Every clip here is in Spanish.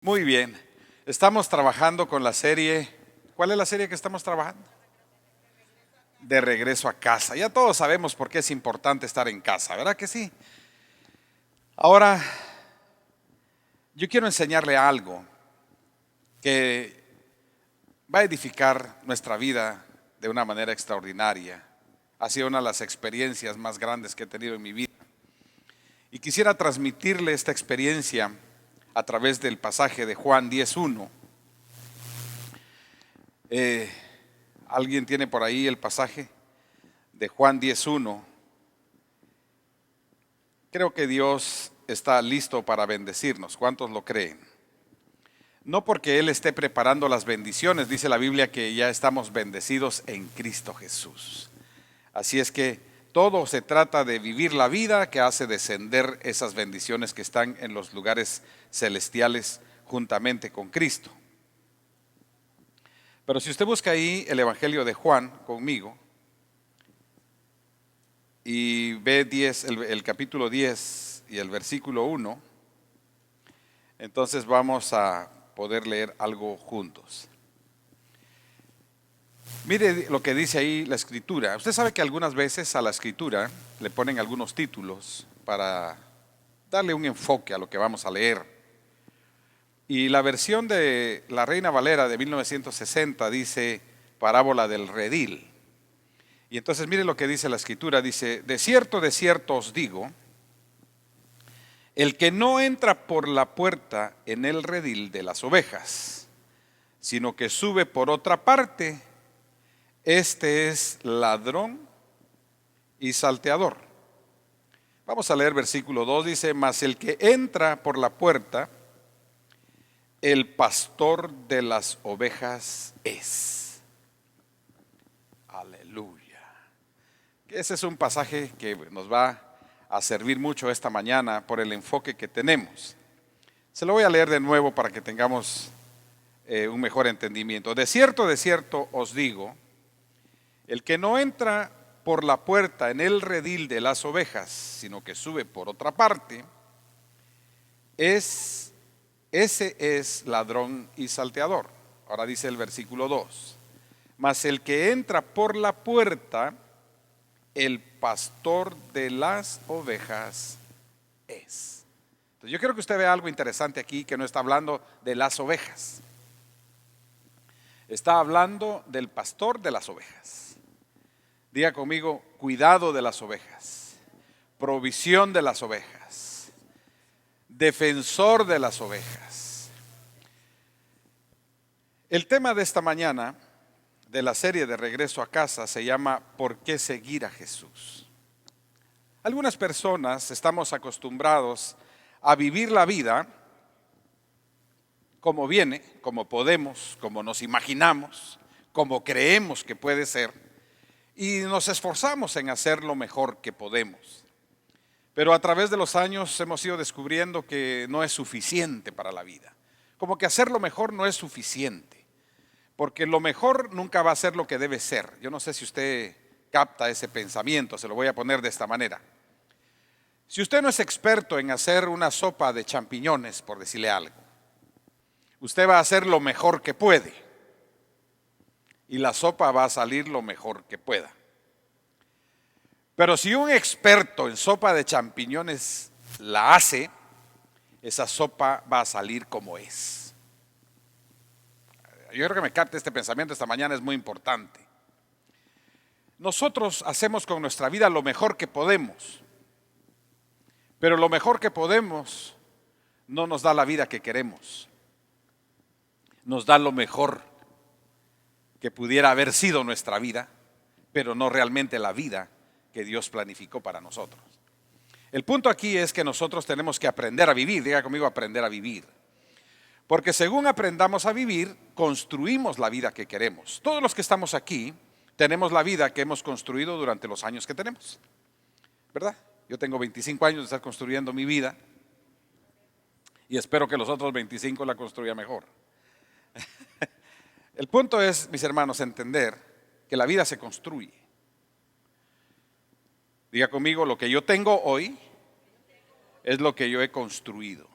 Muy bien, estamos trabajando con la serie. ¿Cuál es la serie que estamos trabajando? De regreso a casa. Ya todos sabemos por qué es importante estar en casa, ¿verdad que sí? Ahora, yo quiero enseñarle algo que va a edificar nuestra vida de una manera extraordinaria. Ha sido una de las experiencias más grandes que he tenido en mi vida. Y quisiera transmitirle esta experiencia a través del pasaje de Juan 10:1. ¿Alguien tiene por ahí el pasaje de Juan 10:1? Creo que Dios está listo para bendecirnos. ¿Cuántos lo creen? No porque Él esté preparando las bendiciones, dice la Biblia que ya estamos bendecidos en Cristo Jesús. Así es que todo se trata de vivir la vida que hace descender esas bendiciones que están en los lugares celestiales juntamente con Cristo. Pero si usted busca ahí el Evangelio de Juan conmigo y ve el capítulo 10 y el versículo 1, entonces vamos a poder leer algo juntos. Mire lo que dice ahí la escritura. Usted sabe que algunas veces a la escritura le ponen algunos títulos para darle un enfoque a lo que vamos a leer. Y la versión de la Reina Valera de 1960 dice parábola del redil. Y entonces mire lo que dice la escritura, dice: de cierto os digo, el que no entra por la puerta en el redil de las ovejas, sino que sube por otra parte, este es ladrón y salteador. Vamos a leer versículo 2, dice: mas el que entra por la puerta, el pastor de las ovejas es. Aleluya. Ese es un pasaje que nos va a servir mucho esta mañana por el enfoque que tenemos. Se lo voy a leer de nuevo para que tengamos un mejor entendimiento. De cierto os digo, el que no entra por la puerta en el redil de las ovejas, sino que sube por otra parte, ese es ladrón y salteador. Ahora dice el versículo 2, mas el que entra por la puerta, el pastor de las ovejas es. Entonces yo quiero que usted vea algo interesante aquí, que no está hablando de las ovejas. Está hablando del pastor de las ovejas. Diga conmigo: cuidado de las ovejas, provisión de las ovejas, defensor de las ovejas. El tema de esta mañana de la serie de regreso a casa se llama ¿por qué seguir a Jesús? Algunas personas estamos acostumbrados a vivir la vida como viene, como podemos, como nos imaginamos, como creemos que puede ser, y nos esforzamos en hacer lo mejor que podemos. Pero a través de los años hemos ido descubriendo que no es suficiente para la vida. Como que hacer lo mejor no es suficiente, porque lo mejor nunca va a ser lo que debe ser. Yo no sé si usted capta ese pensamiento, se lo voy a poner de esta manera. Si usted no es experto en hacer una sopa de champiñones, por decirle algo, usted va a hacer lo mejor que puede y la sopa va a salir lo mejor que pueda. Pero si un experto en sopa de champiñones la hace, esa sopa va a salir como es. Yo creo que me capte este pensamiento esta mañana, es muy importante. Nosotros hacemos con nuestra vida lo mejor que podemos, pero lo mejor que podemos no nos da la vida que queremos. Nos da lo mejor que pudiera haber sido nuestra vida, pero no realmente la vida que Dios planificó para nosotros. El punto aquí es que nosotros tenemos que aprender a vivir. Diga conmigo: aprender a vivir. Porque según aprendamos a vivir, construimos la vida que queremos. Todos los que estamos aquí tenemos la vida que hemos construido durante los años que tenemos, ¿verdad? Yo tengo 25 años de estar construyendo mi vida y espero que los otros 25 la construya mejor. El punto es, mis hermanos, entender que la vida se construye. Diga conmigo: lo que yo tengo hoy es lo que yo he construido.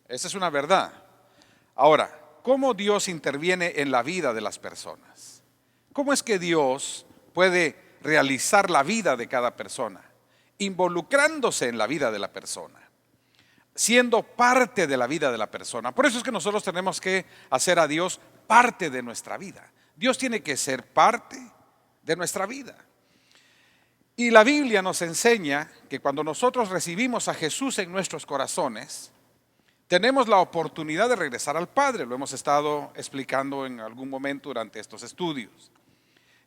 Esa es una verdad. Ahora, ¿cómo Dios interviene en la vida de las personas? ¿Cómo es que Dios puede realizar la vida de cada persona? Involucrándose en la vida de la persona, siendo parte de la vida de la persona. Por eso es que nosotros tenemos que hacer a Dios parte de nuestra vida. Dios tiene que ser parte de nuestra vida. Y la Biblia nos enseña que cuando nosotros recibimos a Jesús en nuestros corazones, tenemos la oportunidad de regresar al Padre. Lo hemos estado explicando en algún momento durante estos estudios.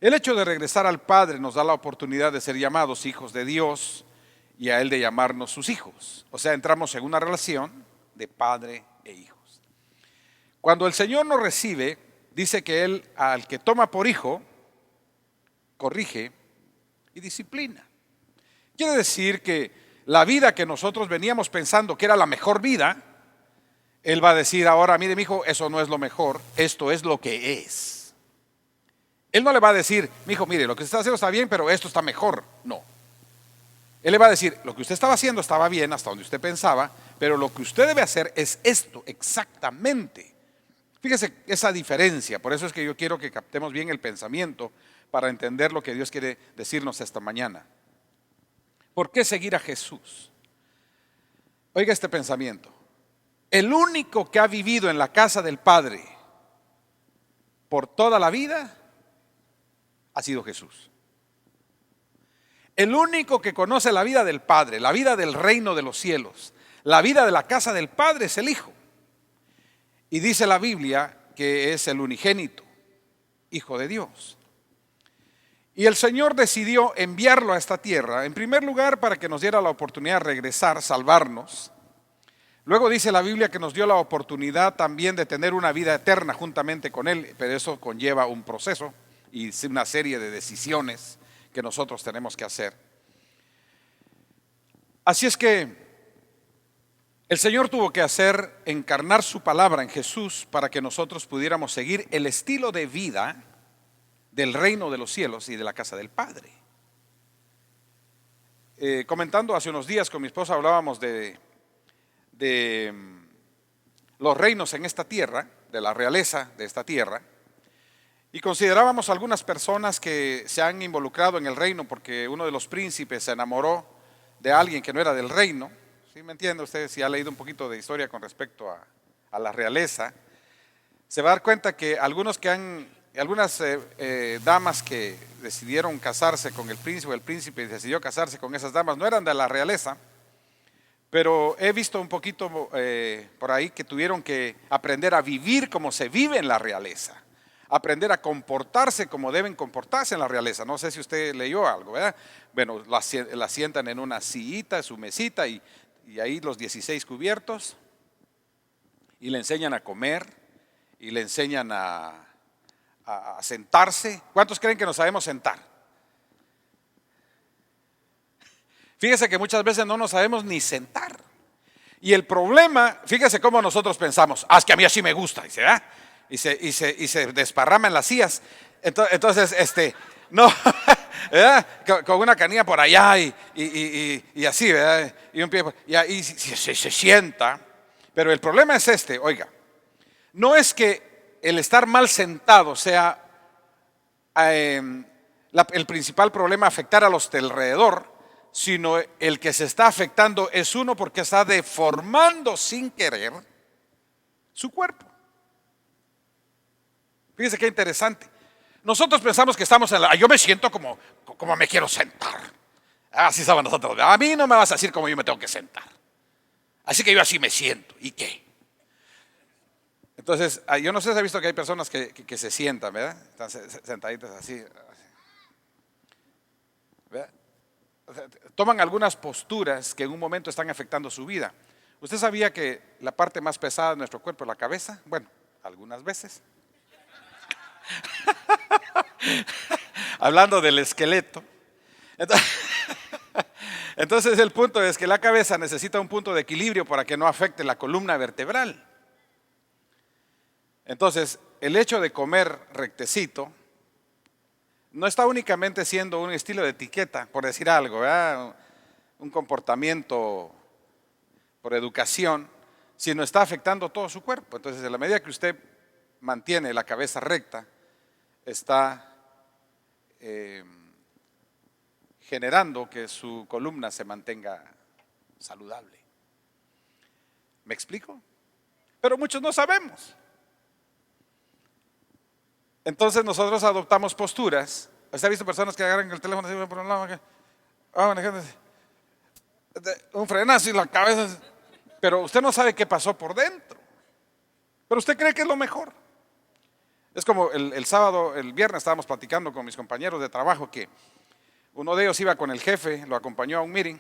El hecho de regresar al Padre nos da la oportunidad de ser llamados hijos de Dios y a Él de llamarnos sus hijos. O sea, entramos en una relación de padre e hijos. Cuando el Señor nos recibe, dice que Él al que toma por hijo, corrige y disciplina. Quiere decir que la vida que nosotros veníamos pensando que era la mejor vida, Él va a decir ahora, mire mi hijo, eso no es lo mejor, esto es lo que es. Él no le va a decir, mi hijo, mire, lo que usted está haciendo está bien, pero esto está mejor. No. Él le va a decir, lo que usted estaba haciendo estaba bien hasta donde usted pensaba, pero lo que usted debe hacer es esto exactamente. Fíjese esa diferencia. Por eso es que yo quiero que captemos bien el pensamiento para entender lo que Dios quiere decirnos esta mañana. ¿Por qué seguir a Jesús? Oiga este pensamiento. El único que ha vivido en la casa del Padre por toda la vida ha sido Jesús. El único que conoce la vida del Padre, la vida del reino de los cielos, la vida de la casa del Padre es el Hijo. Y dice la Biblia que es el unigénito, Hijo de Dios. Y el Señor decidió enviarlo a esta tierra, en primer lugar para que nos diera la oportunidad de regresar, salvarnos. Luego dice la Biblia que nos dio la oportunidad también de tener una vida eterna juntamente con Él, pero eso conlleva un proceso y una serie de decisiones que nosotros tenemos que hacer. Así es que el Señor tuvo que encarnar su palabra en Jesús para que nosotros pudiéramos seguir el estilo de vida del reino de los cielos y de la casa del Padre. Comentando hace unos días con mi esposa hablábamos de los reinos en esta tierra, de la realeza de esta tierra, y considerábamos algunas personas que se han involucrado en el reino porque uno de los príncipes se enamoró de alguien que no era del reino. ¿Sí me entiende usted? Si ha leído un poquito de historia con respecto a la realeza, se va a dar cuenta que algunas damas que decidieron casarse con el príncipe decidió casarse con esas damas, no eran de la realeza, pero he visto un poquito por ahí que tuvieron que aprender a vivir como se vive en la realeza, aprender a comportarse como deben comportarse en la realeza. No sé si usted leyó algo, ¿verdad? Bueno, la sientan en una sillita, su mesita y ahí los 16 cubiertos y le enseñan a comer y le enseñan a sentarse. ¿Cuántos creen que nos sabemos sentar? Fíjese que muchas veces no nos sabemos ni sentar. Y el problema, fíjese cómo nosotros pensamos, es que a mí así me gusta, dice, ¿verdad? Y se desparrama en las sillas. Entonces, no, ¿verdad? Con una canilla por allá y así, ¿verdad? Y un pie, y ahí se sienta. Pero el problema es oiga, no es que el estar mal sentado sea el principal problema afectar a los de alrededor, sino el que se está afectando es uno porque está deformando sin querer su cuerpo. Fíjense qué interesante. Nosotros pensamos que estamos yo me siento como me quiero sentar. Así saben nosotros. A mí no me vas a decir cómo yo me tengo que sentar. Así que yo así me siento. ¿Y qué? Entonces, yo no sé si ha visto que hay personas que se sientan, ¿verdad? Están sentaditas así. ¿Verdad? Toman algunas posturas que en un momento están afectando su vida. ¿Usted sabía que la parte más pesada de nuestro cuerpo es la cabeza? Bueno, algunas veces. Hablando del esqueleto. Entonces el punto es que la cabeza necesita un punto de equilibrio para que no afecte la columna vertebral. Entonces, el hecho de comer rectecito no está únicamente siendo un estilo de etiqueta, por decir algo, ¿verdad? Un comportamiento por educación, sino está afectando todo su cuerpo. Entonces, en la medida que usted mantiene la cabeza recta, está generando que su columna se mantenga saludable. ¿Me explico? Pero muchos no sabemos. Entonces nosotros adoptamos posturas. ¿Usted ha visto personas que agarran el teléfono así por un lado, manejando, un frenazo y la cabeza? Pero usted no sabe qué pasó por dentro. Pero usted cree que es lo mejor. Es como el sábado, el viernes estábamos platicando con mis compañeros de trabajo que uno de ellos iba con el jefe, lo acompañó a un meeting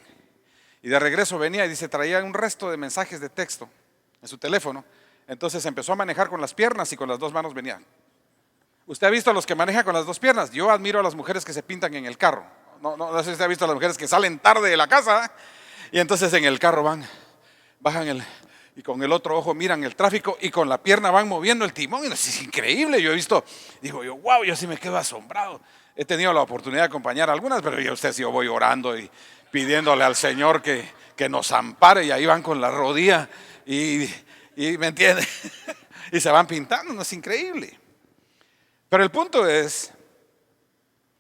y de regreso venía y dice, traía un resto de mensajes de texto en su teléfono. Entonces empezó a manejar con las piernas y con las dos manos venía. ¿Usted ha visto a los que manejan con las dos piernas? Yo admiro a las mujeres que se pintan en el carro. No sé si usted ha visto a las mujeres que salen tarde de la casa y entonces en el carro bajan y con el otro ojo miran el tráfico y con la pierna van moviendo el timón. Y es increíble, yo he visto, digo yo, wow, yo sí me quedo asombrado. He tenido la oportunidad de acompañar a algunas, pero yo voy orando y pidiéndole al Señor que nos ampare y ahí van con la rodilla y ¿me entiende? Y se van pintando, no es increíble. Pero el punto es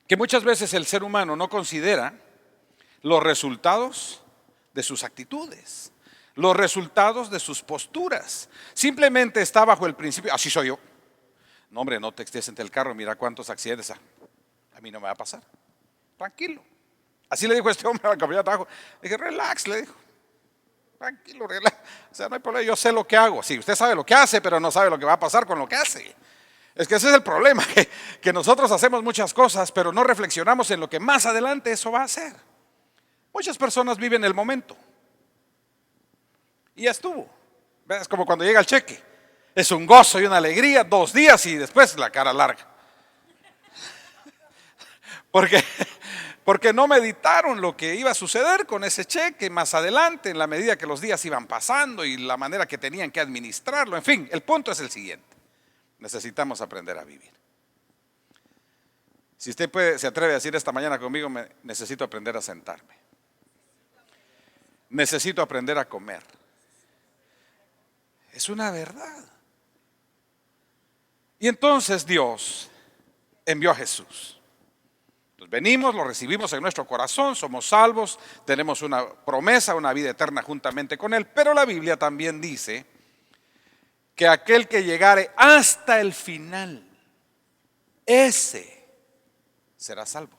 que muchas veces el ser humano no considera los resultados de sus actitudes, los resultados de sus posturas. Simplemente está bajo el principio, así soy yo. No, hombre, no te estés entre el carro, mira cuántos accidentes. A mí no me va a pasar. Tranquilo. Así le dijo este hombre al compañero de trabajo. Le dije, relax, le dijo. Tranquilo, relax. O sea, no hay problema, yo sé lo que hago. Sí, usted sabe lo que hace, pero no sabe lo que va a pasar con lo que hace. Es que ese es el problema, que nosotros hacemos muchas cosas, pero no reflexionamos en lo que más adelante eso va a hacer. Muchas personas viven el momento. Y ya estuvo. Es como cuando llega el cheque. Es un gozo y una alegría, 2 días y después la cara larga. Porque no meditaron lo que iba a suceder con ese cheque más adelante, en la medida que los días iban pasando y la manera que tenían que administrarlo. En fin, el punto es el siguiente. Necesitamos aprender a vivir. Si usted se atreve a decir esta mañana conmigo, necesito aprender a sentarme. Necesito aprender a comer. Es una verdad. Y entonces Dios envió a Jesús. Nos venimos, lo recibimos en nuestro corazón, somos salvos, tenemos una promesa, una vida eterna juntamente con Él. Pero la Biblia también dice que aquel que llegare hasta el final, ese será salvo.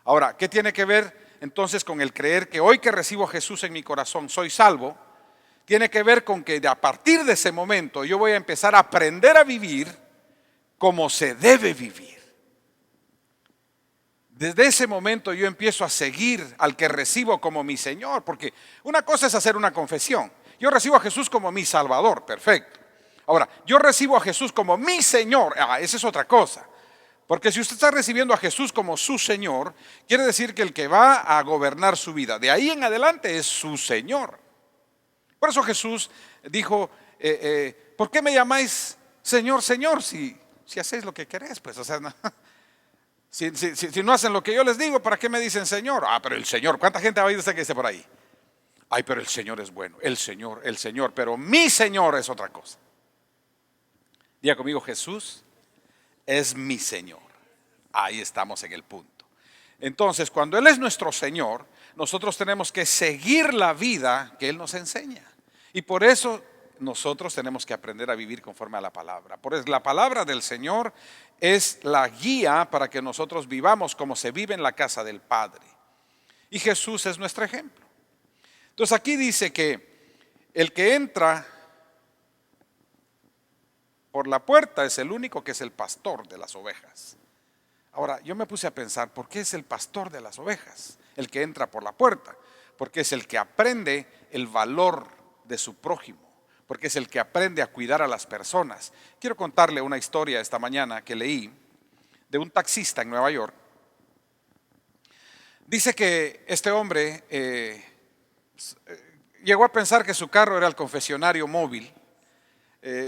Ahora, ¿qué tiene que ver entonces con el creer que hoy que recibo a Jesús en mi corazón soy salvo? Tiene que ver con que a partir de ese momento yo voy a empezar a aprender a vivir como se debe vivir. Desde ese momento yo empiezo a seguir al que recibo como mi Señor, porque una cosa es hacer una confesión. Yo recibo a Jesús como mi Salvador, perfecto. Ahora, yo recibo a Jesús como mi Señor, esa es otra cosa. Porque si usted está recibiendo a Jesús como su Señor, quiere decir que el que va a gobernar su vida, de ahí en adelante es su Señor. Por eso Jesús dijo, ¿por qué me llamáis Señor, Señor? Si hacéis lo que queréis, pues, o sea, no. Si no hacen lo que yo les digo, ¿para qué me dicen Señor? Pero el Señor, ¿cuánta gente ha oído usted que dice por ahí? Ay, pero el Señor es bueno, el Señor, pero mi Señor es otra cosa. Diga conmigo, Jesús es mi Señor. Ahí estamos en el punto. Entonces, cuando Él es nuestro Señor, nosotros tenemos que seguir la vida que Él nos enseña. Y por eso nosotros tenemos que aprender a vivir conforme a la palabra. Por eso la palabra del Señor es la guía para que nosotros vivamos como se vive en la casa del Padre. Y Jesús es nuestro ejemplo. Entonces aquí dice que el que entra por la puerta es el único que es el pastor de las ovejas. Ahora, yo me puse a pensar, ¿por qué es el pastor de las ovejas? El que entra por la puerta. Porque es el que aprende el valor de su prójimo. Porque es el que aprende a cuidar a las personas. Quiero contarle una historia esta mañana que leí de un taxista en Nueva York. Dice que este hombre llegó a pensar que su carro era el confesionario móvil.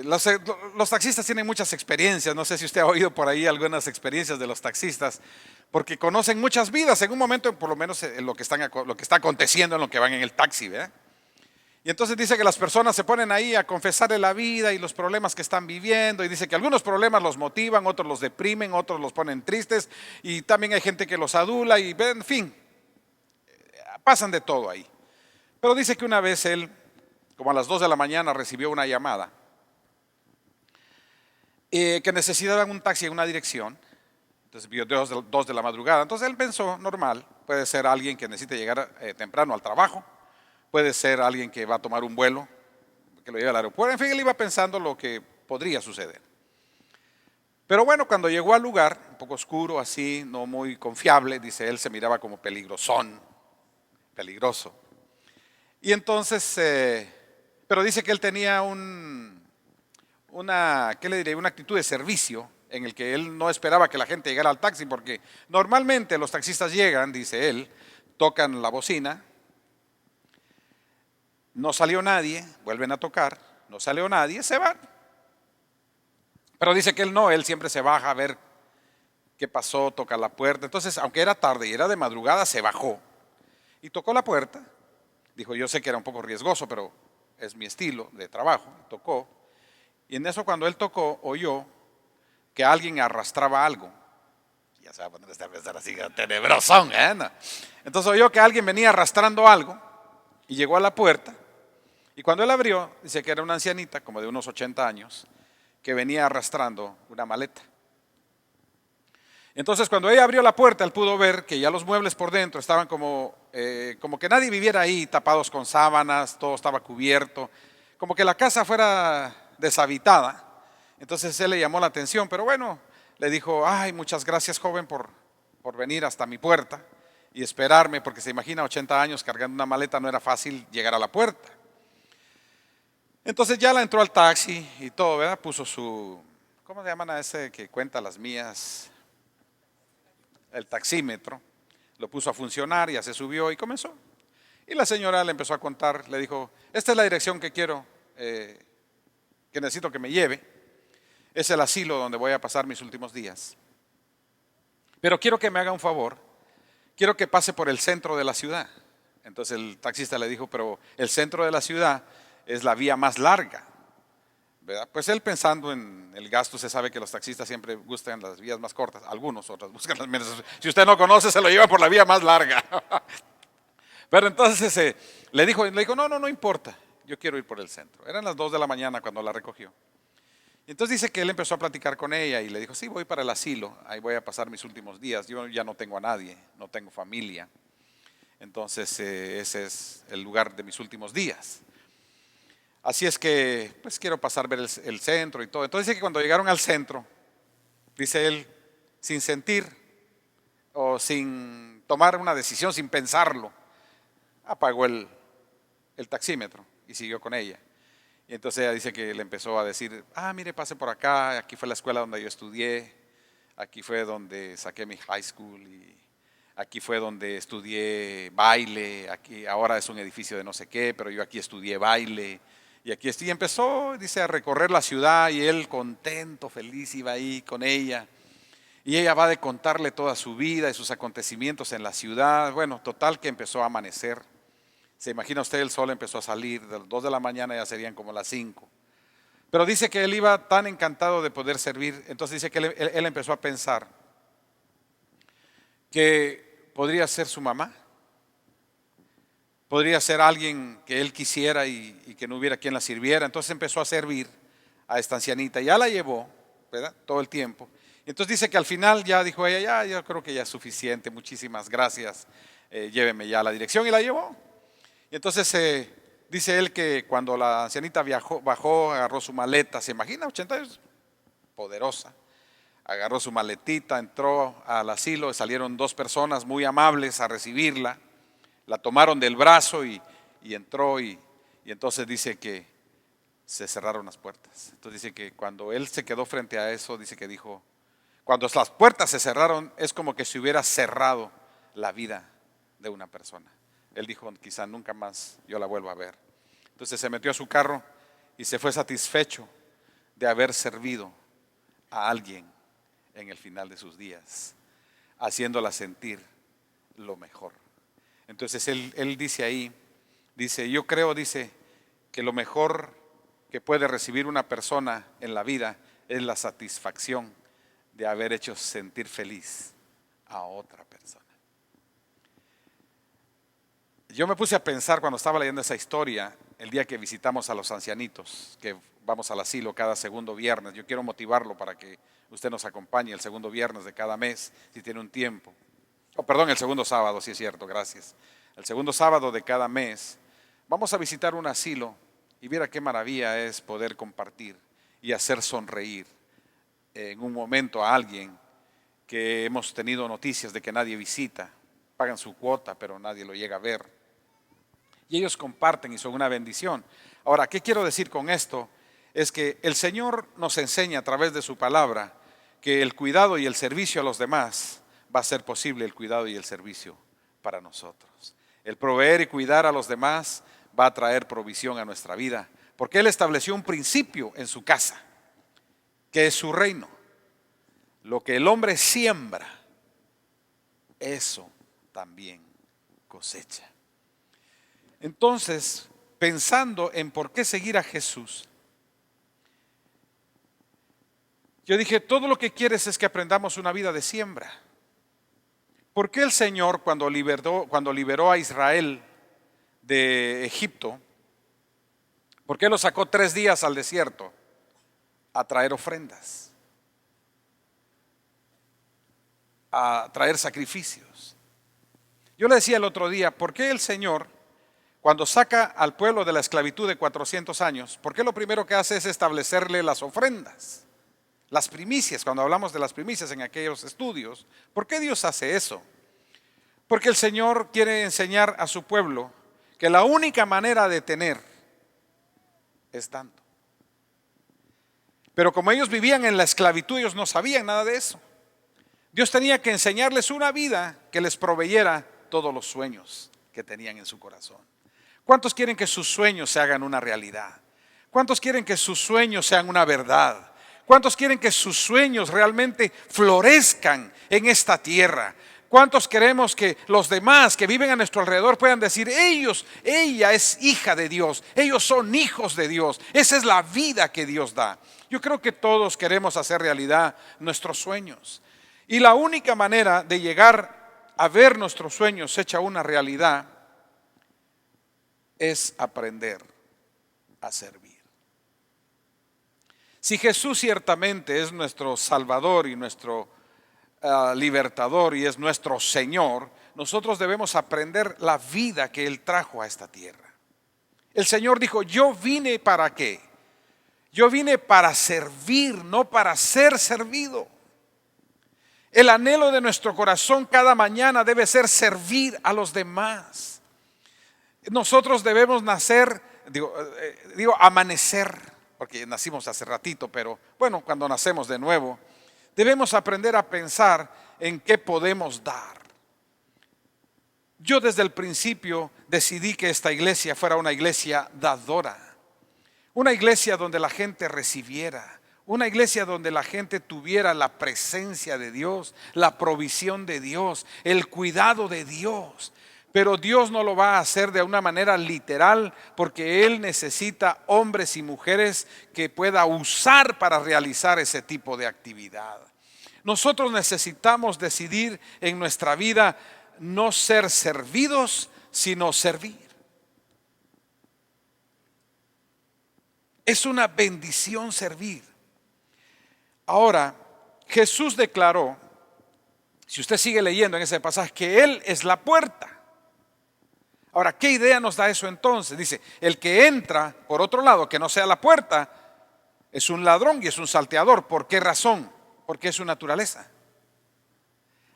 Los taxistas tienen muchas experiencias, no sé si usted ha oído por ahí algunas experiencias de los taxistas, porque conocen muchas vidas en un momento, por lo menos lo que está aconteciendo en lo que van en el taxi, ¿verdad? Y entonces dice que las personas se ponen ahí a confesarle la vida y los problemas que están viviendo. Y dice que algunos problemas los motivan, otros los deprimen, otros los ponen tristes. Y también hay gente que los adula y en fin, pasan de todo ahí. Pero dice que una vez él, como a las 2 de la mañana, recibió una llamada que necesitaban un taxi en una dirección. Entonces vio 2 de la madrugada. Entonces él pensó, normal, puede ser alguien que necesite llegar temprano al trabajo. Puede ser alguien que va a tomar un vuelo, que lo lleve al aeropuerto. En fin, él iba pensando lo que podría suceder. Pero bueno, cuando llegó al lugar, un poco oscuro, así, no muy confiable, dice él, se miraba como peligroso. Y entonces, pero dice que él tenía ¿qué le diré? Una actitud de servicio en el que él no esperaba que la gente llegara al taxi, porque normalmente los taxistas llegan, dice él, tocan la bocina. No salió nadie, vuelven a tocar, no salió nadie, se van. Pero dice que él no, él siempre se baja a ver qué pasó, toca la puerta. Entonces, aunque era tarde y era de madrugada, se bajó y tocó la puerta. Dijo, yo sé que era un poco riesgoso, pero es mi estilo de trabajo. Tocó. Y en eso cuando él tocó, oyó que alguien arrastraba algo. Ya se va a poner a pensar así, tenebrosón, ¿eh? No. Entonces oyó que alguien venía arrastrando algo y llegó a la puerta. Y cuando él abrió, dice que era una ancianita, como de unos 80 años, que venía arrastrando una maleta. Entonces cuando ella abrió la puerta, él pudo ver que ya los muebles por dentro estaban como que nadie viviera ahí, tapados con sábanas, todo estaba cubierto, como que la casa fuera deshabitada. Entonces él le llamó la atención, pero bueno, le dijo, ay, muchas gracias joven por venir hasta mi puerta y esperarme, porque se imagina 80 años cargando una maleta, no era fácil llegar a la puerta. Entonces ya la entró al taxi y todo, ¿verdad? Puso ¿cómo se llaman a ese que cuenta las millas? El taxímetro. Lo puso a funcionar, ya se subió y comenzó. Y la señora le empezó a contar, le dijo, esta es la dirección que quiero, que necesito que me lleve. Es el asilo donde voy a pasar mis últimos días. Pero quiero que me haga un favor, quiero que pase por el centro de la ciudad. Entonces el taxista le dijo, pero el centro de la ciudad es la vía más larga, ¿verdad? Pues él pensando en el gasto, se sabe que los taxistas siempre buscan las vías más cortas, algunos, otros buscan las menos. Si usted no conoce, se lo lleva por la vía más larga. Pero entonces le dijo, no importa, yo quiero ir por el centro. Eran las 2 de la mañana cuando la recogió. Y entonces dice que él empezó a platicar con ella y le dijo, sí, voy para el asilo, ahí voy a pasar mis últimos días, yo ya no tengo a nadie, no tengo familia. Entonces ese es el lugar de mis últimos días. Así es que, pues quiero pasar a ver el centro y todo. Entonces dice que cuando llegaron al centro, dice él, sin sentir o sin tomar una decisión, sin pensarlo, apagó el taxímetro y siguió con ella. Y entonces ella dice que le empezó a decir, mire, pase por acá, aquí fue la escuela donde yo estudié, aquí fue donde saqué mi high school y aquí fue donde estudié baile, aquí ahora es un edificio de no sé qué, pero yo aquí estudié baile. Y empezó, dice, a recorrer la ciudad y él contento, feliz, iba ahí con ella. Y ella va de contarle toda su vida y sus acontecimientos en la ciudad. Bueno, total que empezó a amanecer. Se imagina usted, el sol empezó a salir, de las 2 de la mañana ya serían como las 5. Pero dice que él iba tan encantado de poder servir, entonces dice que él empezó a pensar que podría ser su mamá. Podría ser alguien que él quisiera y que no hubiera quien la sirviera. Entonces empezó a servir a esta ancianita. Ya la llevó, ¿verdad? Todo el tiempo. Entonces dice que al final ya dijo ella, ya yo creo que ya es suficiente, muchísimas gracias, lléveme ya a la dirección y la llevó. Y entonces dice él que cuando la ancianita bajó, agarró su maleta, se imagina, 80 años, poderosa. Agarró su maletita, entró al asilo, salieron 2 personas muy amables a recibirla. La tomaron del brazo y entró y entonces dice que se cerraron las puertas. Entonces dice que cuando él se quedó frente a eso, dice que dijo, cuando las puertas se cerraron es como que se hubiera cerrado la vida de una persona. Él dijo, quizá nunca más yo la vuelva a ver. Entonces se metió a su carro y se fue satisfecho de haber servido a alguien en el final de sus días, haciéndola sentir lo mejor. Entonces él dice ahí, dice, yo creo, dice, que lo mejor que puede recibir una persona en la vida es la satisfacción de haber hecho sentir feliz a otra persona. Yo me puse a pensar cuando estaba leyendo esa historia, el día que visitamos a los ancianitos, que vamos al asilo cada segundo viernes. Yo quiero motivarlo para que usted nos acompañe el segundo viernes de cada mes, si tiene un tiempo. Perdón, el segundo sábado, sí es cierto, gracias. El segundo sábado de cada mes vamos a visitar un asilo y viera qué maravilla es poder compartir y hacer sonreír en un momento a alguien que hemos tenido noticias de que nadie visita. Pagan su cuota, pero nadie lo llega a ver. Y ellos comparten y son una bendición. Ahora, ¿qué quiero decir con esto? Es que el Señor nos enseña a través de su palabra que el cuidado y el servicio a los demás va a ser posible el cuidado y el servicio para nosotros. El proveer y cuidar a los demás va a traer provisión a nuestra vida, porque Él estableció un principio en su casa, que es su reino. Lo que el hombre siembra, eso también cosecha. Entonces, pensando en por qué seguir a Jesús, yo dije, todo lo que quieres es que aprendamos una vida de siembra. ¿Por qué el Señor cuando liberó a Israel de Egipto, por qué lo sacó 3 días al desierto a traer ofrendas, a traer sacrificios? Yo le decía el otro día, ¿por qué el Señor cuando saca al pueblo de la esclavitud de 400 años, por qué lo primero que hace es establecerle las ofrendas? Las primicias, cuando hablamos de las primicias en aquellos estudios, ¿por qué Dios hace eso? Porque el Señor quiere enseñar a su pueblo que la única manera de tener es dando. Pero como ellos vivían en la esclavitud, ellos no sabían nada de eso. Dios tenía que enseñarles una vida que les proveyera todos los sueños que tenían en su corazón. ¿Cuántos quieren que sus sueños se hagan una realidad? ¿Cuántos quieren que sus sueños sean una verdad? ¿Cuántos quieren que sus sueños realmente florezcan en esta tierra? ¿Cuántos queremos que los demás que viven a nuestro alrededor puedan decir, ella es hija de Dios, ellos son hijos de Dios, esa es la vida que Dios da? Yo creo que todos queremos hacer realidad nuestros sueños. Y la única manera de llegar a ver nuestros sueños hecha una realidad es aprender a servir. Si Jesús ciertamente es nuestro Salvador y nuestro libertador y es nuestro Señor, nosotros debemos aprender la vida que Él trajo a esta tierra. El Señor dijo, yo vine ¿para qué? Yo vine para servir, no para ser servido. El anhelo de nuestro corazón cada mañana debe ser servir a los demás. Nosotros debemos amanecer, porque nacimos hace ratito, pero bueno, cuando nacemos de nuevo, debemos aprender a pensar en qué podemos dar. Yo desde el principio decidí que esta iglesia fuera una iglesia dadora, una iglesia donde la gente recibiera, una iglesia donde la gente tuviera la presencia de Dios, la provisión de Dios, el cuidado de Dios. Pero Dios no lo va a hacer de una manera literal, porque Él necesita hombres y mujeres que pueda usar para realizar ese tipo de actividad. Nosotros necesitamos decidir en nuestra vida no ser servidos, sino servir. Es una bendición servir. Ahora, Jesús declaró, si usted sigue leyendo en ese pasaje, que Él es la puerta. Ahora, ¿qué idea nos da eso entonces? Dice, el que entra por otro lado, que no sea la puerta, es un ladrón y es un salteador. ¿Por qué razón? Porque es su naturaleza.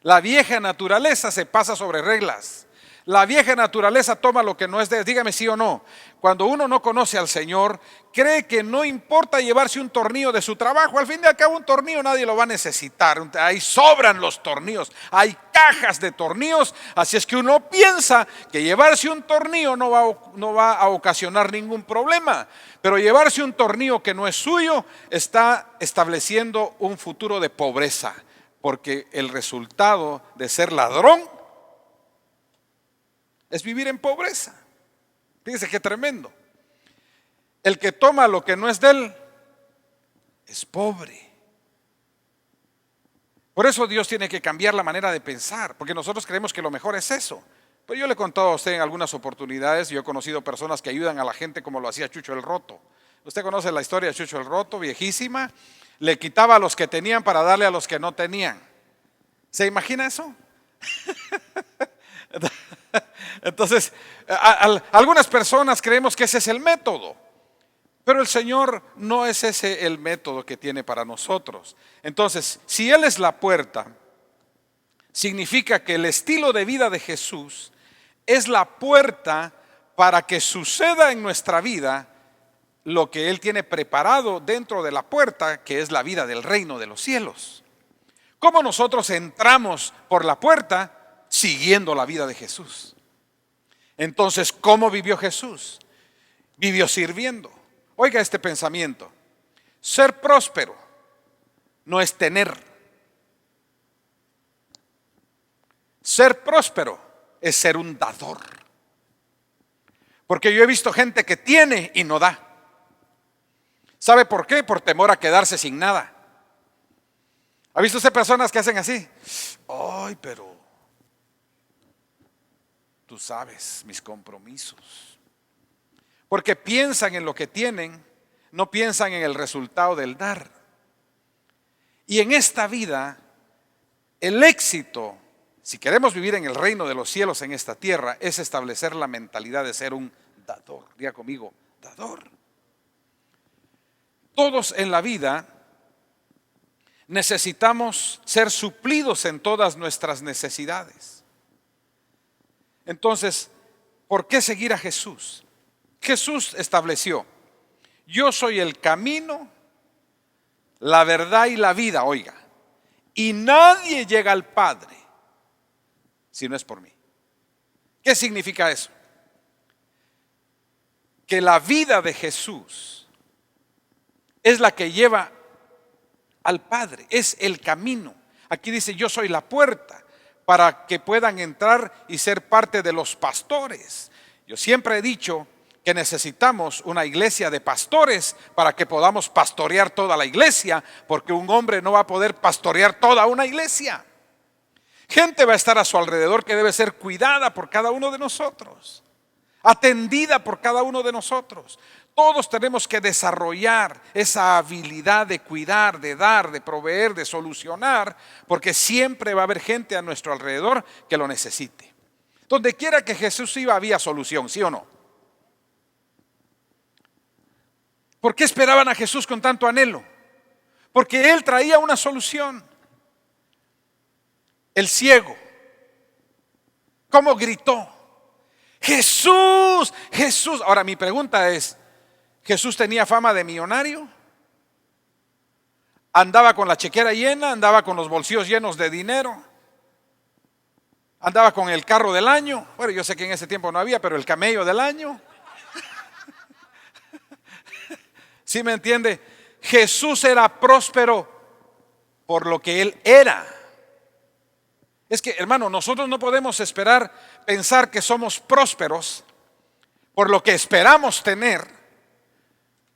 La vieja naturaleza se pasa sobre reglas. La vieja naturaleza toma lo que no es de él. Dígame sí o no. Cuando uno no conoce al Señor, cree que no importa llevarse un tornillo de su trabajo. Al fin y al cabo, un tornillo nadie lo va a necesitar. Ahí sobran los tornillos. Hay cajas de tornillos. Así es que uno piensa que llevarse un tornillo no va a ocasionar ningún problema. Pero llevarse un tornillo que no es suyo está estableciendo un futuro de pobreza. Porque el resultado de ser ladrón es vivir en pobreza. Fíjese qué tremendo. El que toma lo que no es de él es pobre. Por eso Dios tiene que cambiar la manera de pensar, porque nosotros creemos que lo mejor es eso. Pero yo le he contado a usted en algunas oportunidades, yo he conocido personas que ayudan a la gente como lo hacía Chucho el Roto. Usted conoce la historia de Chucho el Roto, viejísima. Le quitaba a los que tenían para darle a los que no tenían. ¿Se imagina eso? Entonces, algunas personas creemos que ese es el método, pero el Señor no es ese el método que tiene para nosotros. Entonces, si Él es la puerta, significa que el estilo de vida de Jesús es la puerta para que suceda en nuestra vida lo que Él tiene preparado dentro de la puerta, que es la vida del reino de los cielos. ¿Cómo nosotros entramos por la puerta? Siguiendo la vida de Jesús. Entonces, ¿cómo vivió Jesús? Vivió sirviendo. Oiga este pensamiento: ser próspero no es tener. Ser próspero es ser un dador. Porque yo he visto gente que tiene y no da. ¿Sabe por qué? Por temor a quedarse sin nada. ¿Ha visto usted personas que hacen así? Ay, pero tú sabes mis compromisos. Porque piensan en lo que tienen, no piensan en el resultado del dar. Y en esta vida, el éxito, si queremos vivir en el reino de los cielos en esta tierra, es establecer la mentalidad de ser un dador. Diga conmigo, dador. Todos en la vida necesitamos ser suplidos en todas nuestras necesidades. Entonces, ¿por qué seguir a Jesús? Jesús estableció: yo soy el camino, la verdad y la vida, oiga, y nadie llega al Padre si no es por mí. ¿Qué significa eso? Que la vida de Jesús es la que lleva al Padre, es el camino. Aquí dice: yo soy la puerta para que puedan entrar y ser parte de los pastores. Yo siempre he dicho que necesitamos una iglesia de pastores para que podamos pastorear toda la iglesia, porque un hombre no va a poder pastorear toda una iglesia. Gente va a estar a su alrededor que debe ser cuidada por cada uno de nosotros, atendida por cada uno de nosotros. Todos tenemos que desarrollar esa habilidad de cuidar, de dar, de proveer, de solucionar, porque siempre va a haber gente a nuestro alrededor que lo necesite. Donde quiera que Jesús iba había solución, ¿sí o no? ¿Por qué esperaban a Jesús con tanto anhelo? Porque Él traía una solución. El ciego, ¿cómo gritó? Jesús, Jesús. Ahora mi pregunta es: ¿Jesús tenía fama de millonario? ¿Andaba con la chequera llena? ¿Andaba con los bolsillos llenos de dinero? ¿Andaba con el carro del año? Bueno, yo sé que en ese tiempo no había, pero el camello del año. ¿Sí me entiende? Jesús era próspero por lo que Él era. Es que, hermano, nosotros no podemos pensar que somos prósperos por lo que esperamos tener,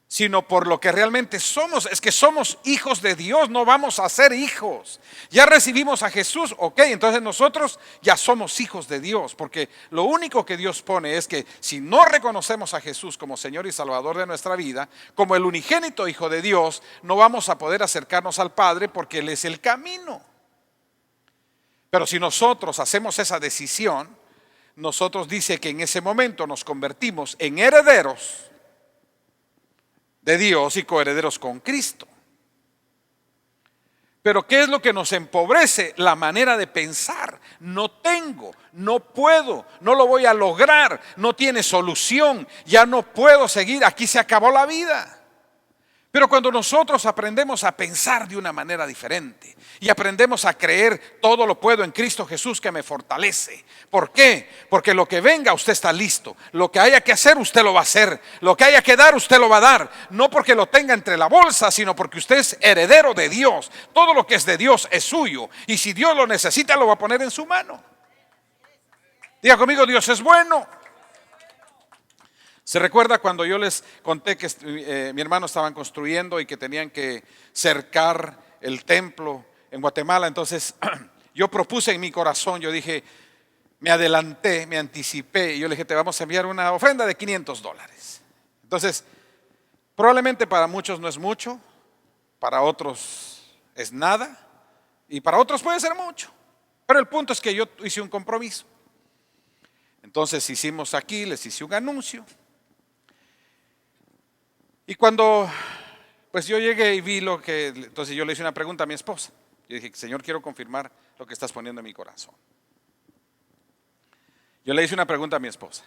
sino por lo que realmente somos. Es que somos hijos de Dios, no vamos a ser hijos. Ya recibimos a Jesús, ok, entonces nosotros ya somos hijos de Dios, porque lo único que Dios pone es que si no reconocemos a Jesús como Señor y Salvador de nuestra vida, como el unigénito Hijo de Dios, no vamos a poder acercarnos al Padre, porque Él es el camino. Pero si nosotros hacemos esa decisión, nosotros dice que en ese momento nos convertimos en herederos de Dios y coherederos con Cristo. Pero ¿qué es lo que nos empobrece? La manera de pensar. No tengo, no puedo, no lo voy a lograr, no tiene solución, ya no puedo seguir, aquí se acabó la vida. Pero cuando nosotros aprendemos a pensar de una manera diferente y aprendemos a creer, todo lo puedo en Cristo Jesús que me fortalece. ¿Por qué? Porque lo que venga usted está listo. Lo que haya que hacer usted lo va a hacer. Lo que haya que dar usted lo va a dar. No porque lo tenga entre la bolsa, sino porque usted es heredero de Dios. Todo lo que es de Dios es suyo. Y si Dios lo necesita, lo va a poner en su mano. Diga conmigo: Dios es bueno. ¿Se recuerda cuando yo les conté que mi hermano estaban construyendo y que tenían que cercar el templo en Guatemala? Entonces yo propuse en mi corazón, yo dije, me adelanté, me anticipé y yo le dije, te vamos a enviar una ofrenda de $500. Entonces, probablemente para muchos no es mucho, para otros es nada y para otros puede ser mucho. Pero el punto es que yo hice un compromiso. Entonces hicimos aquí, les hice un anuncio. Y cuando pues yo llegué y vi lo que, entonces yo le hice una pregunta a mi esposa. Yo dije, Señor, quiero confirmar lo que estás poniendo en mi corazón. Yo le hice una pregunta a mi esposa.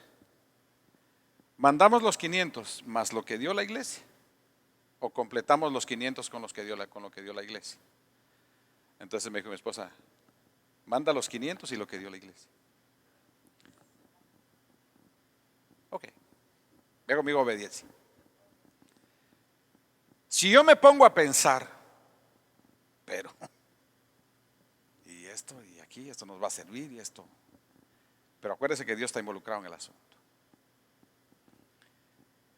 ¿Mandamos los 500 más lo que dio la iglesia? ¿O completamos los 500 con lo que dio la iglesia? Entonces me dijo mi esposa, manda los 500 y lo que dio la iglesia. Ok, ve conmigo obediencia. Si yo me pongo a pensar, pero, y esto, y aquí, esto nos va a servir, y esto. Pero acuérdese que Dios está involucrado en el asunto.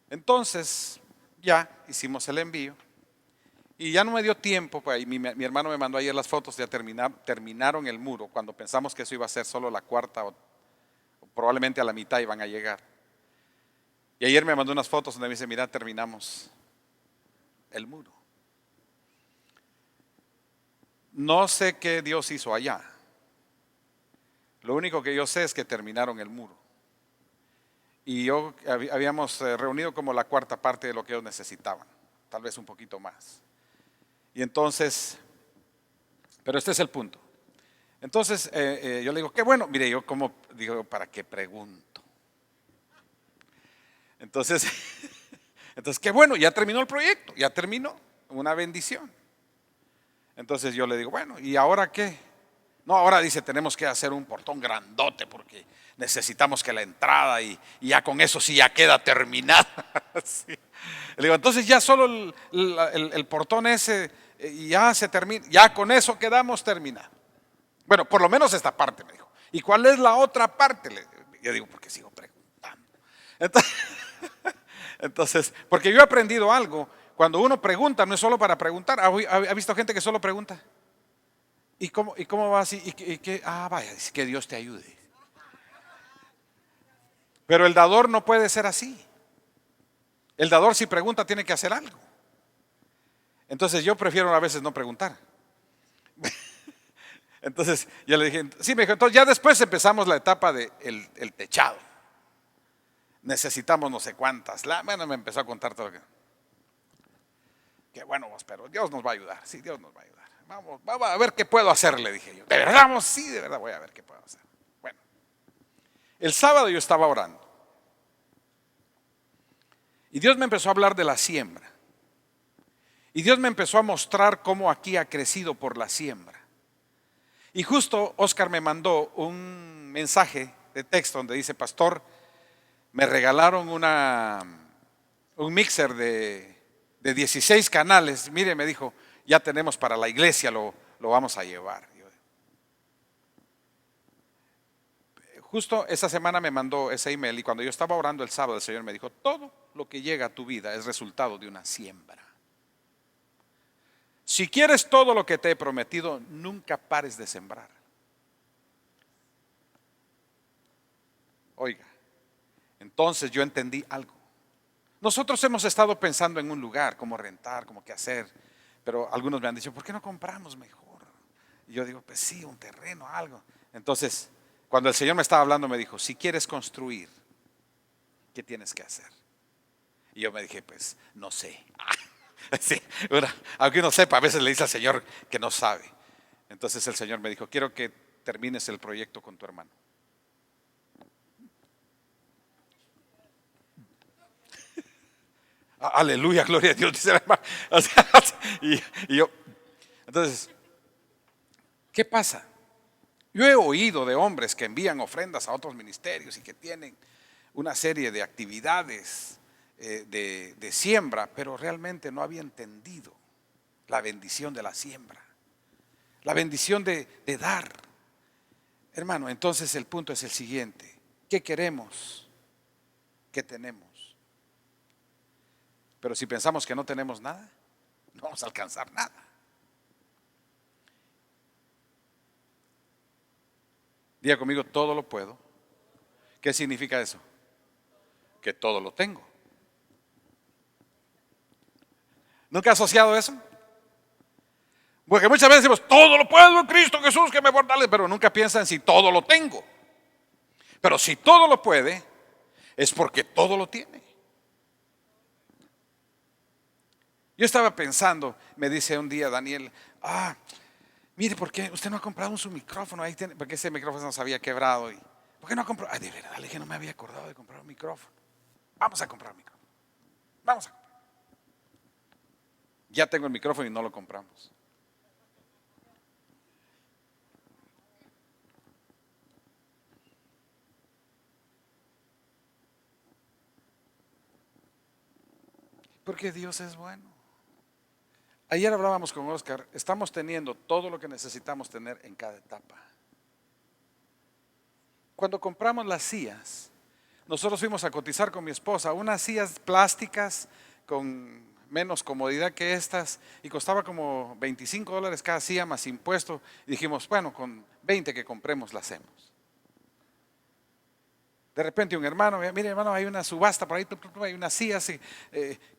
Entonces, ya hicimos el envío. Y ya no me dio tiempo, pues mi hermano me mandó ayer las fotos, ya terminaron el muro, cuando pensamos que eso iba a ser solo la cuarta o probablemente a la mitad iban a llegar. Y ayer me mandó unas fotos donde me dice, mira, terminamos el muro. No sé qué Dios hizo allá. Lo único que yo sé es que terminaron el muro. Y yo habíamos reunido como la cuarta parte de lo que ellos necesitaban, tal vez un poquito más. Y entonces, pero este es el punto. Entonces yo le digo, qué bueno, mire, yo como digo, ¿para qué pregunto? Entonces, qué bueno, ya terminó el proyecto, ya terminó, una bendición. Entonces yo le digo, bueno, ¿y ahora qué? No, ahora dice, tenemos que hacer un portón grandote porque necesitamos que la entrada y ya con eso sí ya queda terminada. Sí. Le digo, entonces ya solo el portón ese ya se termina, ya con eso quedamos terminados. Bueno, por lo menos esta parte me dijo. ¿Y cuál es la otra parte? Yo digo, porque sigo preguntando. Entonces, porque yo he aprendido algo. Cuando uno pregunta, no es solo para preguntar. ¿Ha visto gente que solo pregunta? ¿Y cómo va así? Vaya, es que Dios te ayude. Pero el dador no puede ser así. El dador si pregunta tiene que hacer algo. Entonces yo prefiero a veces no preguntar. Entonces yo le dije, sí, me dijo, entonces ya después empezamos la etapa del el techado. Necesitamos no sé cuántas. Bueno, me empezó a contar todo. Que bueno, pero Dios nos va a ayudar. Sí, Dios nos va a ayudar. Vamos a ver qué puedo hacer, le dije yo. ¿De verdad? Sí, de verdad voy a ver qué puedo hacer. Bueno, el sábado yo estaba orando. Y Dios me empezó a hablar de la siembra. Y Dios me empezó a mostrar cómo aquí ha crecido por la siembra. Y justo Oscar me mandó un mensaje de texto donde dice, pastor, me regalaron un mixer de 16 canales. Mire, me dijo, ya tenemos para la iglesia, lo vamos a llevar. Justo esa semana me mandó ese email y cuando yo estaba orando el sábado, el Señor me dijo, todo lo que llega a tu vida es resultado de una siembra. Si quieres todo lo que te he prometido, nunca pares de sembrar. Oiga, entonces yo entendí algo. Nosotros hemos estado pensando en un lugar, cómo rentar, cómo qué hacer, pero algunos me han dicho, ¿por qué no compramos mejor? Y yo digo, pues sí, un terreno, algo. Entonces, cuando el Señor me estaba hablando, me dijo, si quieres construir, ¿qué tienes que hacer? Y yo me dije, pues no sé. Sí, aunque uno sepa, a veces le dice al Señor que no sabe. Entonces el Señor me dijo, quiero que termines el proyecto con tu hermano. Aleluya, gloria a Dios, dice el hermano. Y yo, entonces, ¿qué pasa? Yo he oído de hombres que envían ofrendas a otros ministerios y que tienen una serie de actividades de siembra, pero realmente no había entendido la bendición de la siembra, la bendición de dar. Hermano, entonces el punto es el siguiente: ¿qué queremos? ¿Qué tenemos? Pero si pensamos que no tenemos nada, no vamos a alcanzar nada. Diga conmigo, todo lo puedo. ¿Qué significa eso? Que todo lo tengo. ¿Nunca ha asociado eso? Porque muchas veces decimos, todo lo puedo en Cristo Jesús que me fortalece, pero nunca piensan si todo lo tengo. Pero si todo lo puede, es porque todo lo tiene. Yo estaba pensando, me dice un día Daniel, mire, ¿por qué usted no ha comprado su micrófono? Ahí tiene, porque ese micrófono nos había quebrado. ¿Por qué no ha comprado? De verdad, le dije, no me había acordado de comprar un micrófono. Vamos a comprar un micrófono. Vamos a comprar. Ya tengo el micrófono y no lo compramos. Porque Dios es bueno. Ayer hablábamos con Oscar, estamos teniendo todo lo que necesitamos tener en cada etapa. Cuando compramos las sillas, nosotros fuimos a cotizar con mi esposa unas sillas plásticas con menos comodidad que estas y costaba como $25 cada silla más impuesto. Y dijimos, bueno, con 20 que compremos la hacemos. De repente un hermano, mire hermano, hay una subasta por ahí, hay una silla,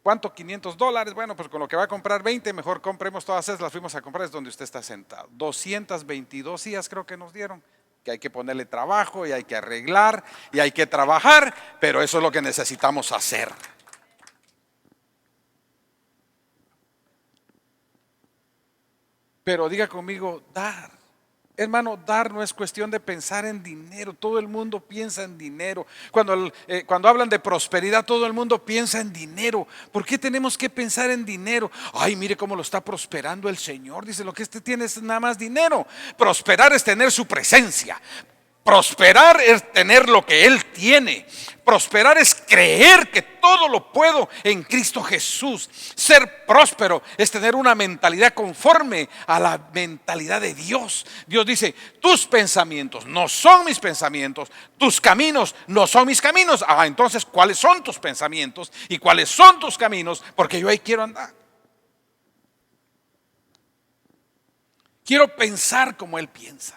¿cuánto? $500. Bueno, pues con lo que va a comprar 20, mejor compremos todas esas, las fuimos a comprar, es donde usted está sentado. 222 sillas creo que nos dieron, que hay que ponerle trabajo y hay que arreglar y hay que trabajar, pero eso es lo que necesitamos hacer. Pero diga conmigo, dar. Hermano, dar no es cuestión de pensar en dinero. Todo el mundo piensa en dinero. Cuando hablan de prosperidad, todo el mundo piensa en dinero. ¿Por qué tenemos que pensar en dinero? Ay, mire cómo lo está prosperando el Señor. Dice, lo que este tiene es nada más dinero. Prosperar es tener su presencia. Prosperar es tener lo que Él tiene. Prosperar es creer que todo lo puedo en Cristo Jesús. Ser próspero es tener una mentalidad conforme a la mentalidad de Dios. Dios dice, tus pensamientos no son mis pensamientos, tus caminos no son mis caminos. Entonces, ¿cuáles son tus pensamientos y cuáles son tus caminos? Porque yo ahí quiero andar. Quiero pensar como Él piensa.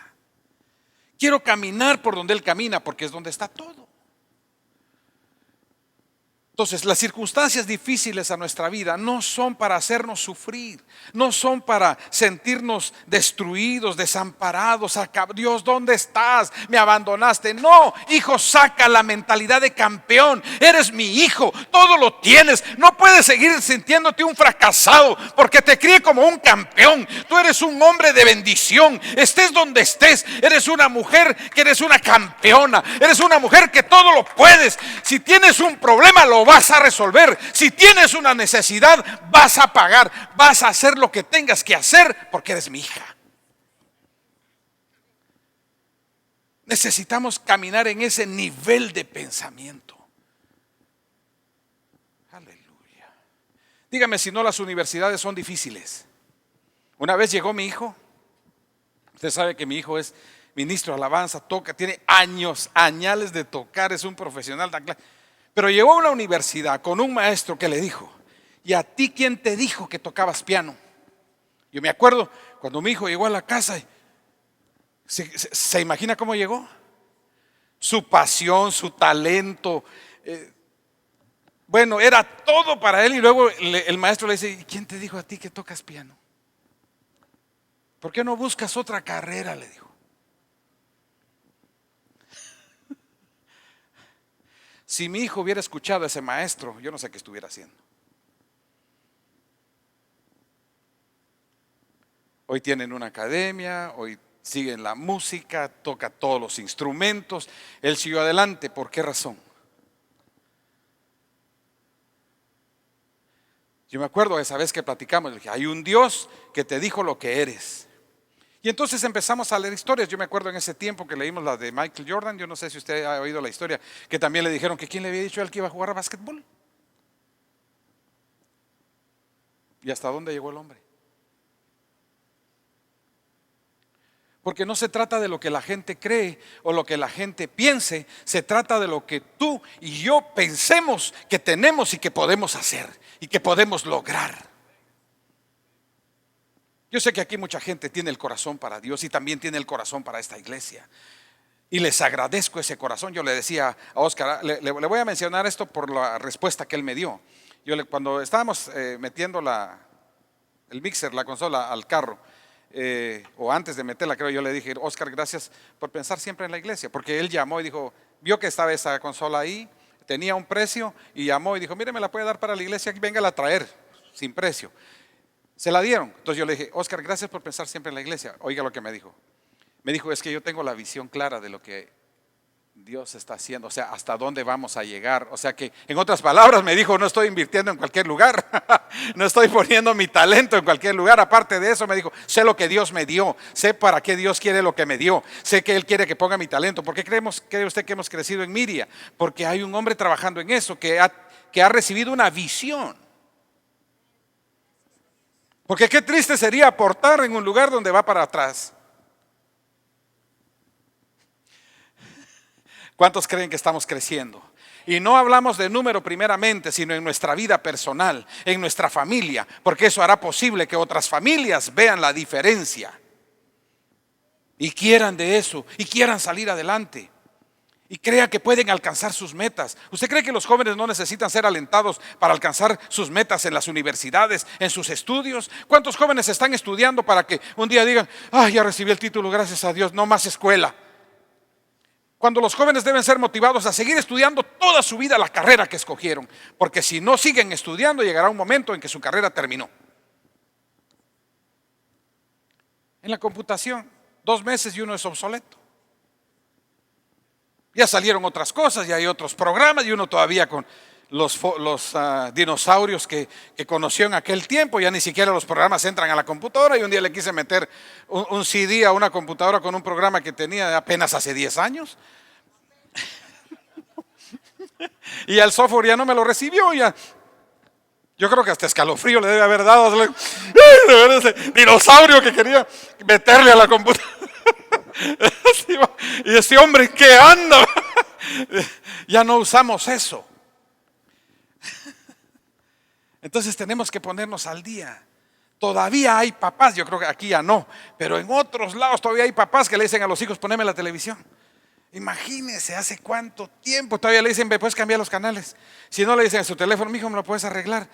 Quiero caminar por donde Él camina, porque es donde está todo. Entonces, las circunstancias difíciles a nuestra vida no son para hacernos sufrir, no son para sentirnos destruidos, desamparados. Dios, ¿dónde estás? Me abandonaste. No, hijo, saca la mentalidad de campeón. Eres mi hijo, todo lo tienes. No puedes seguir sintiéndote un fracasado, porque te crié como un campeón. Tú eres un hombre de bendición. Estés donde estés, eres una mujer que eres una campeona. Eres una mujer que todo lo puedes. Si tienes un problema, lo vas a resolver. Si tienes una necesidad, vas a pagar, vas a hacer lo que tengas que hacer, porque eres mi hija. Necesitamos caminar en ese nivel de pensamiento. Aleluya. Dígame si no las universidades son difíciles. Una vez llegó mi hijo. Usted sabe que mi hijo es ministro de alabanza, toca, tiene años, añales de tocar, es un profesional. Pero llegó a una universidad con un maestro que le dijo, ¿y a ti quién te dijo que tocabas piano? Yo me acuerdo cuando mi hijo llegó a la casa, ¿se imagina cómo llegó? Su pasión, su talento, bueno, era todo para él. Y luego el maestro le dice, ¿y quién te dijo a ti que tocas piano? ¿Por qué no buscas otra carrera? Le dijo. Si mi hijo hubiera escuchado a ese maestro, yo no sé qué estuviera haciendo. Hoy tienen una academia, hoy siguen la música, toca todos los instrumentos. Él siguió adelante. ¿Por qué razón? Yo me acuerdo esa vez que platicamos, le dije, hay un Dios que te dijo lo que eres. Y entonces empezamos a leer historias. Yo me acuerdo en ese tiempo que leímos la de Michael Jordan. Yo no sé si usted ha oído la historia, que también le dijeron que quién le había dicho a él que iba a jugar a básquetbol. ¿Y hasta dónde llegó el hombre? Porque no se trata de lo que la gente cree o lo que la gente piense, se trata de lo que tú y yo pensemos que tenemos y que podemos hacer y que podemos lograr. Yo sé que aquí mucha gente tiene el corazón para Dios y también tiene el corazón para esta iglesia. Y les agradezco ese corazón. Yo le decía a Oscar, le voy a mencionar esto por la respuesta que él me dio. Cuando estábamos metiendo el mixer, la consola al carro, o antes de meterla, creo, yo le dije: Oscar, gracias por pensar siempre en la iglesia. Porque él llamó y dijo, vio que estaba esa consola ahí, tenía un precio, y llamó y dijo: mire, me la puede dar para la iglesia, véngala a traer sin precio. Se la dieron. Entonces yo le dije: Oscar, gracias por pensar siempre en la iglesia. Oiga lo que me dijo. Me dijo: es que yo tengo la visión clara de lo que Dios está haciendo, o sea, hasta dónde vamos a llegar. O sea que, en otras palabras, me dijo, no estoy invirtiendo en cualquier lugar, no estoy poniendo mi talento en cualquier lugar. Aparte de eso, me dijo, sé lo que Dios me dio, sé para qué Dios quiere lo que me dio, sé que Él quiere que ponga mi talento. ¿Por qué cree usted que hemos crecido en Miria? Porque hay un hombre trabajando en eso, que ha recibido una visión. Porque qué triste sería aportar en un lugar donde va para atrás. ¿Cuántos creen que estamos creciendo? Y no hablamos de número primeramente, sino en nuestra vida personal, en nuestra familia, porque eso hará posible que otras familias vean la diferencia y quieran de eso, y quieran salir adelante, y crean que pueden alcanzar sus metas. ¿Usted cree que los jóvenes no necesitan ser alentados para alcanzar sus metas en las universidades, en sus estudios? ¿Cuántos jóvenes están estudiando para que un día digan: ya recibí el título, gracias a Dios, no más escuela? Cuando los jóvenes deben ser motivados a seguir estudiando toda su vida la carrera que escogieron, porque si no siguen estudiando, llegará un momento en que su carrera terminó. En la computación, 2 meses y uno es obsoleto. Ya salieron otras cosas, ya hay otros programas, y uno todavía con los dinosaurios que conoció en aquel tiempo, ya ni siquiera los programas entran a la computadora. Y un día le quise meter un CD a una computadora con un programa que tenía apenas hace 10 años. Y el software ya no me lo recibió. Yo creo que hasta escalofrío le debe haber dado ese dinosaurio que quería meterle a la computadora. Y ese hombre, ¿qué anda? Ya no usamos eso. Entonces tenemos que ponernos al día. Todavía hay papás, yo creo que aquí ya no, pero en otros lados todavía hay papás que le dicen a los hijos: poneme la televisión. Imagínense, hace cuánto tiempo todavía le dicen: puedes cambiar los canales. Si no, le dicen a su teléfono: mijo, me lo puedes arreglar.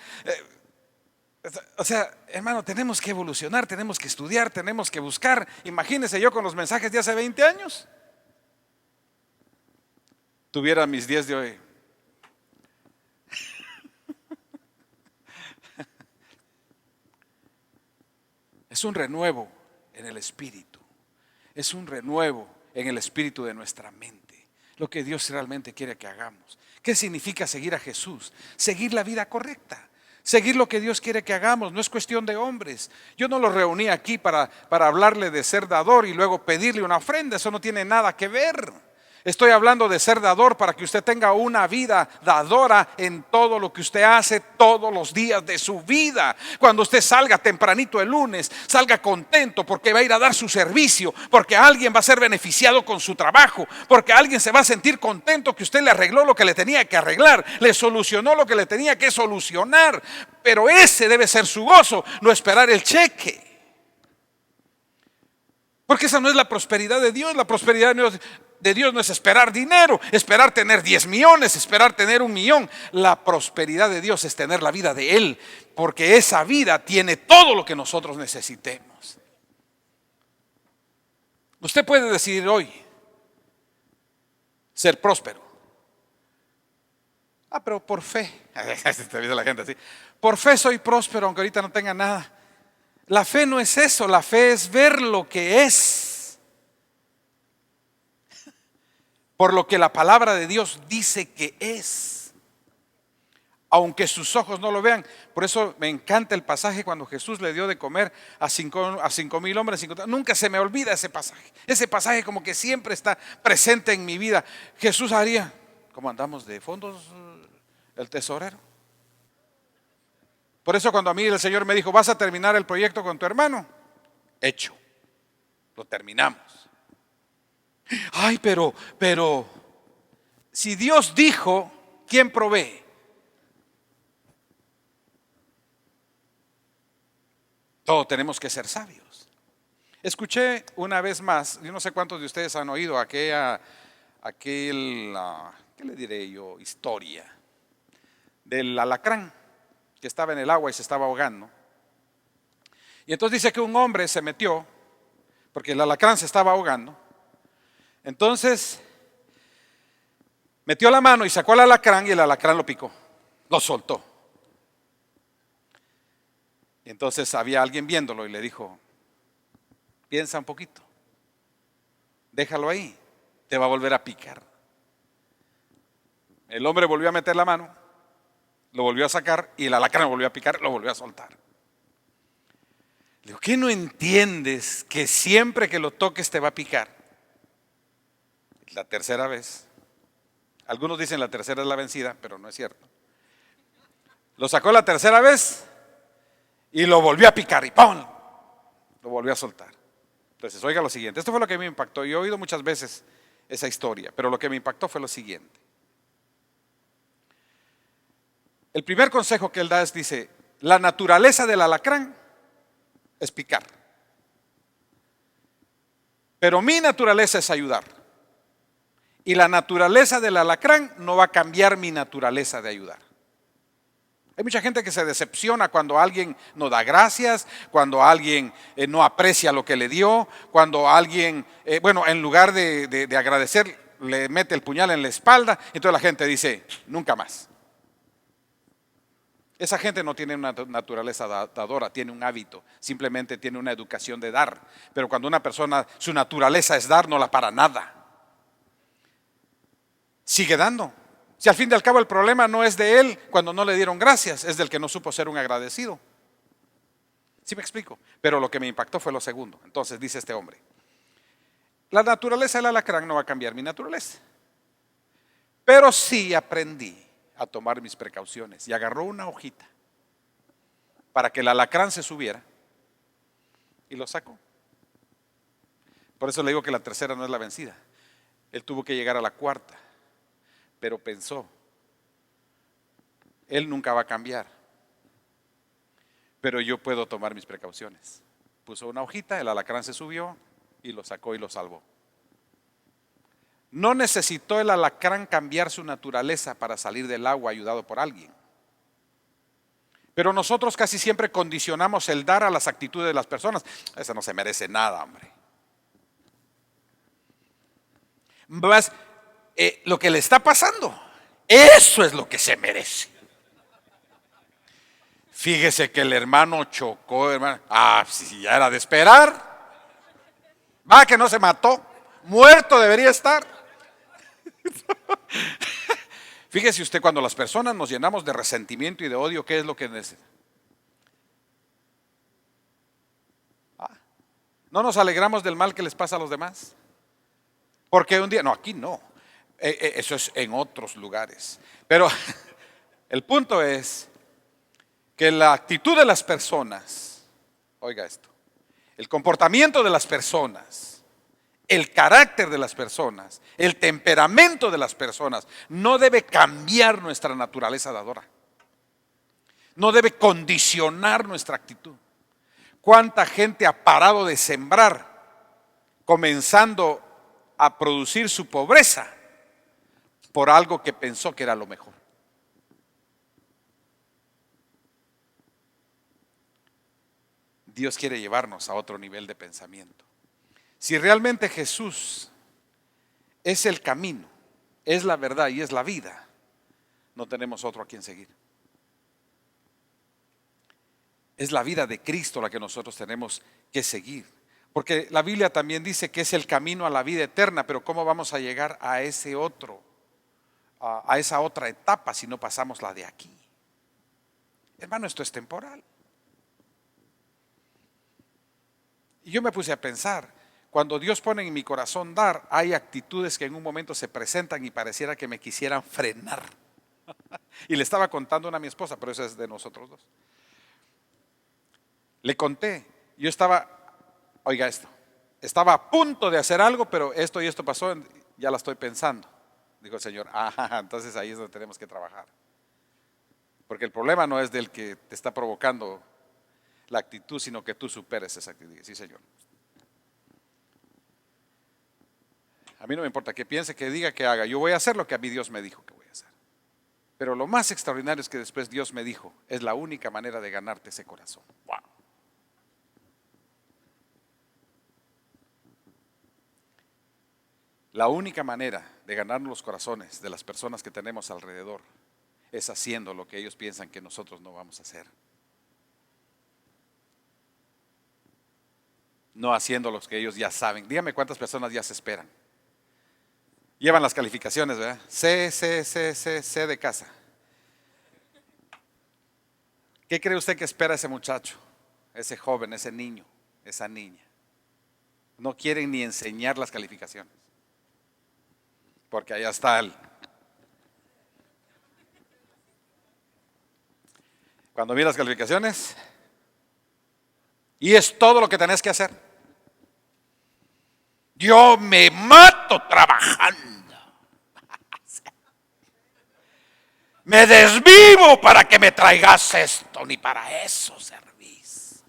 O sea, hermano, tenemos que evolucionar, tenemos que estudiar, tenemos que buscar. Imagínense, yo con los mensajes de hace 20 años tuviera mis 10 de hoy. Es un renuevo en el espíritu, es un renuevo en el espíritu de nuestra mente, lo que Dios realmente quiere que hagamos. ¿Qué significa seguir a Jesús? Seguir la vida correcta, seguir lo que Dios quiere que hagamos. No es cuestión de hombres. Yo no los reuní aquí para hablarle de ser dador y luego pedirle una ofrenda. Eso no tiene nada que ver. Estoy hablando de ser dador para que usted tenga una vida dadora en todo lo que usted hace todos los días de su vida. Cuando usted salga tempranito el lunes, salga contento porque va a ir a dar su servicio, porque alguien va a ser beneficiado con su trabajo, porque alguien se va a sentir contento que usted le arregló lo que le tenía que arreglar, le solucionó lo que le tenía que solucionar. Pero ese debe ser su gozo, no esperar el cheque. Porque esa no es la prosperidad de Dios. La prosperidad de Dios no es esperar dinero, esperar tener 10 millones, esperar tener 1 millón. La prosperidad de Dios es tener la vida de Él, porque esa vida tiene todo lo que nosotros necesitemos. Usted puede decidir hoy ser próspero. Pero por fe. Te dice la gente así: por fe soy próspero aunque ahorita no tenga nada. La fe no es eso, la fe es ver lo que es, por lo que la palabra de Dios dice que es, aunque sus ojos no lo vean. Por eso me encanta el pasaje cuando Jesús le dio de comer a 5,000 hombres. Nunca se me olvida ese pasaje como que siempre está presente en mi vida. Jesús haría: ¿cómo andamos de fondos, el tesorero? Por eso cuando a mí el Señor me dijo: vas a terminar el proyecto con tu hermano, hecho. lo terminamos. Ay, pero, si Dios dijo, ¿quién provee? Todos tenemos que ser sabios. Escuché una vez más, yo no sé cuántos de ustedes han oído ¿qué le diré yo? Historia del alacrán que estaba en el agua y se estaba ahogando. Y entonces dice que un hombre se metió, porque el alacrán se estaba ahogando. Entonces metió la mano y sacó al alacrán y el alacrán lo picó, lo soltó. Y entonces había alguien viéndolo y le dijo, piensa un poquito, déjalo ahí, te va a volver a picar. El hombre volvió a meter la mano, lo volvió a sacar y el alacrán lo volvió a picar, lo volvió a soltar. Le digo, ¿qué no entiendes que siempre que lo toques te va a picar? La tercera vez. Algunos dicen la tercera es la vencida, pero no es cierto. Lo sacó la tercera vez y lo volvió a picar y ¡pum! Lo volvió a soltar. Entonces, oiga lo siguiente. Esto fue lo que me impactó. Yo he oído muchas veces esa historia, pero lo que me impactó fue lo siguiente. El primer consejo que él da es, dice, la naturaleza del alacrán es picar. Pero mi naturaleza es ayudar. Y la naturaleza del alacrán no va a cambiar mi naturaleza de ayudar. Hay mucha gente que se decepciona cuando alguien no da gracias, cuando alguien no aprecia lo que le dio, cuando alguien, en lugar de agradecer, le mete el puñal en la espalda. Entonces la gente dice, nunca más. Esa gente no tiene una naturaleza dadora, tiene un hábito, simplemente tiene una educación de dar. Pero cuando una persona, su naturaleza es dar, no la para nada. Sigue dando. Si al fin y al cabo el problema no es de él cuando no le dieron gracias, es del que no supo ser un agradecido. ¿Sí me explico? Pero lo que me impactó fue lo segundo. Entonces dice este hombre, la naturaleza del alacrán no va a cambiar mi naturaleza. Pero sí aprendí a tomar mis precauciones. Y agarró una hojita para que el alacrán se subiera y lo sacó. Por eso le digo que la tercera no es la vencida. Él tuvo que llegar a la cuarta. Pero pensó, él nunca va a cambiar, pero yo puedo tomar mis precauciones. Puso una hojita, el alacrán se subió y lo sacó y lo salvó. No necesitó el alacrán cambiar su naturaleza para salir del agua ayudado por alguien. Pero nosotros casi siempre condicionamos el dar a las actitudes de las personas. Esa no se merece nada, hombre. Más, lo que le está pasando, eso es lo que se merece. Fíjese que el hermano chocó, hermano. Si ya era de esperar. Va, que no se mató. Muerto debería estar. Fíjese usted, cuando las personas nos llenamos de resentimiento y de odio, ¿qué es lo que necesita? ¿No nos alegramos del mal que les pasa a los demás? Porque un día, no, aquí no. Eso es en otros lugares. Pero el punto es que la actitud de las personas, oiga esto, el comportamiento de las personas, el carácter de las personas, el temperamento de las personas, no debe cambiar nuestra naturaleza dadora. No debe condicionar nuestra actitud. ¿Cuánta gente ha parado de sembrar, comenzando a producir su pobreza por algo que pensó que era lo mejor? Dios quiere llevarnos a otro nivel de pensamiento. Si realmente Jesús es el camino, es la verdad y es la vida, no tenemos otro a quien seguir. Es la vida de Cristo la que nosotros tenemos que seguir. Porque la Biblia también dice que es el camino a la vida eterna, pero ¿cómo vamos a llegar a ese otro, a esa otra etapa si no pasamos la de aquí? Hermano, esto es temporal. Y yo me puse a pensar, cuando Dios pone en mi corazón dar, hay actitudes que en un momento se presentan y pareciera que me quisieran frenar. Y le estaba contando una a mi esposa, pero eso es de nosotros dos. Le conté, yo estaba, oiga esto, estaba a punto de hacer algo, pero esto y esto pasó, ya la estoy pensando. Dijo el Señor, entonces ahí es donde tenemos que trabajar. Porque el problema no es del que te está provocando la actitud, sino que tú superes esa actitud. Sí, Señor. A mí no me importa que piense, que diga, que haga. Yo voy a hacer lo que a mí Dios me dijo que voy a hacer. Pero lo más extraordinario es que después Dios me dijo, es la única manera de ganarte ese corazón. Wow. La única manera de ganar los corazones de las personas que tenemos alrededor es haciendo lo que ellos piensan que nosotros no vamos a hacer. No haciendo lo que ellos ya saben. Dígame cuántas personas ya se esperan. Llevan las calificaciones, ¿verdad? C de casa. ¿Qué cree usted que espera ese muchacho, ese joven, ese niño, esa niña? No quieren ni enseñar las calificaciones. Porque allá está él. Cuando miras las calificaciones, y es todo lo que tenés que hacer. Yo me mato trabajando. Me desvivo para que me traigas esto, ni para eso servís.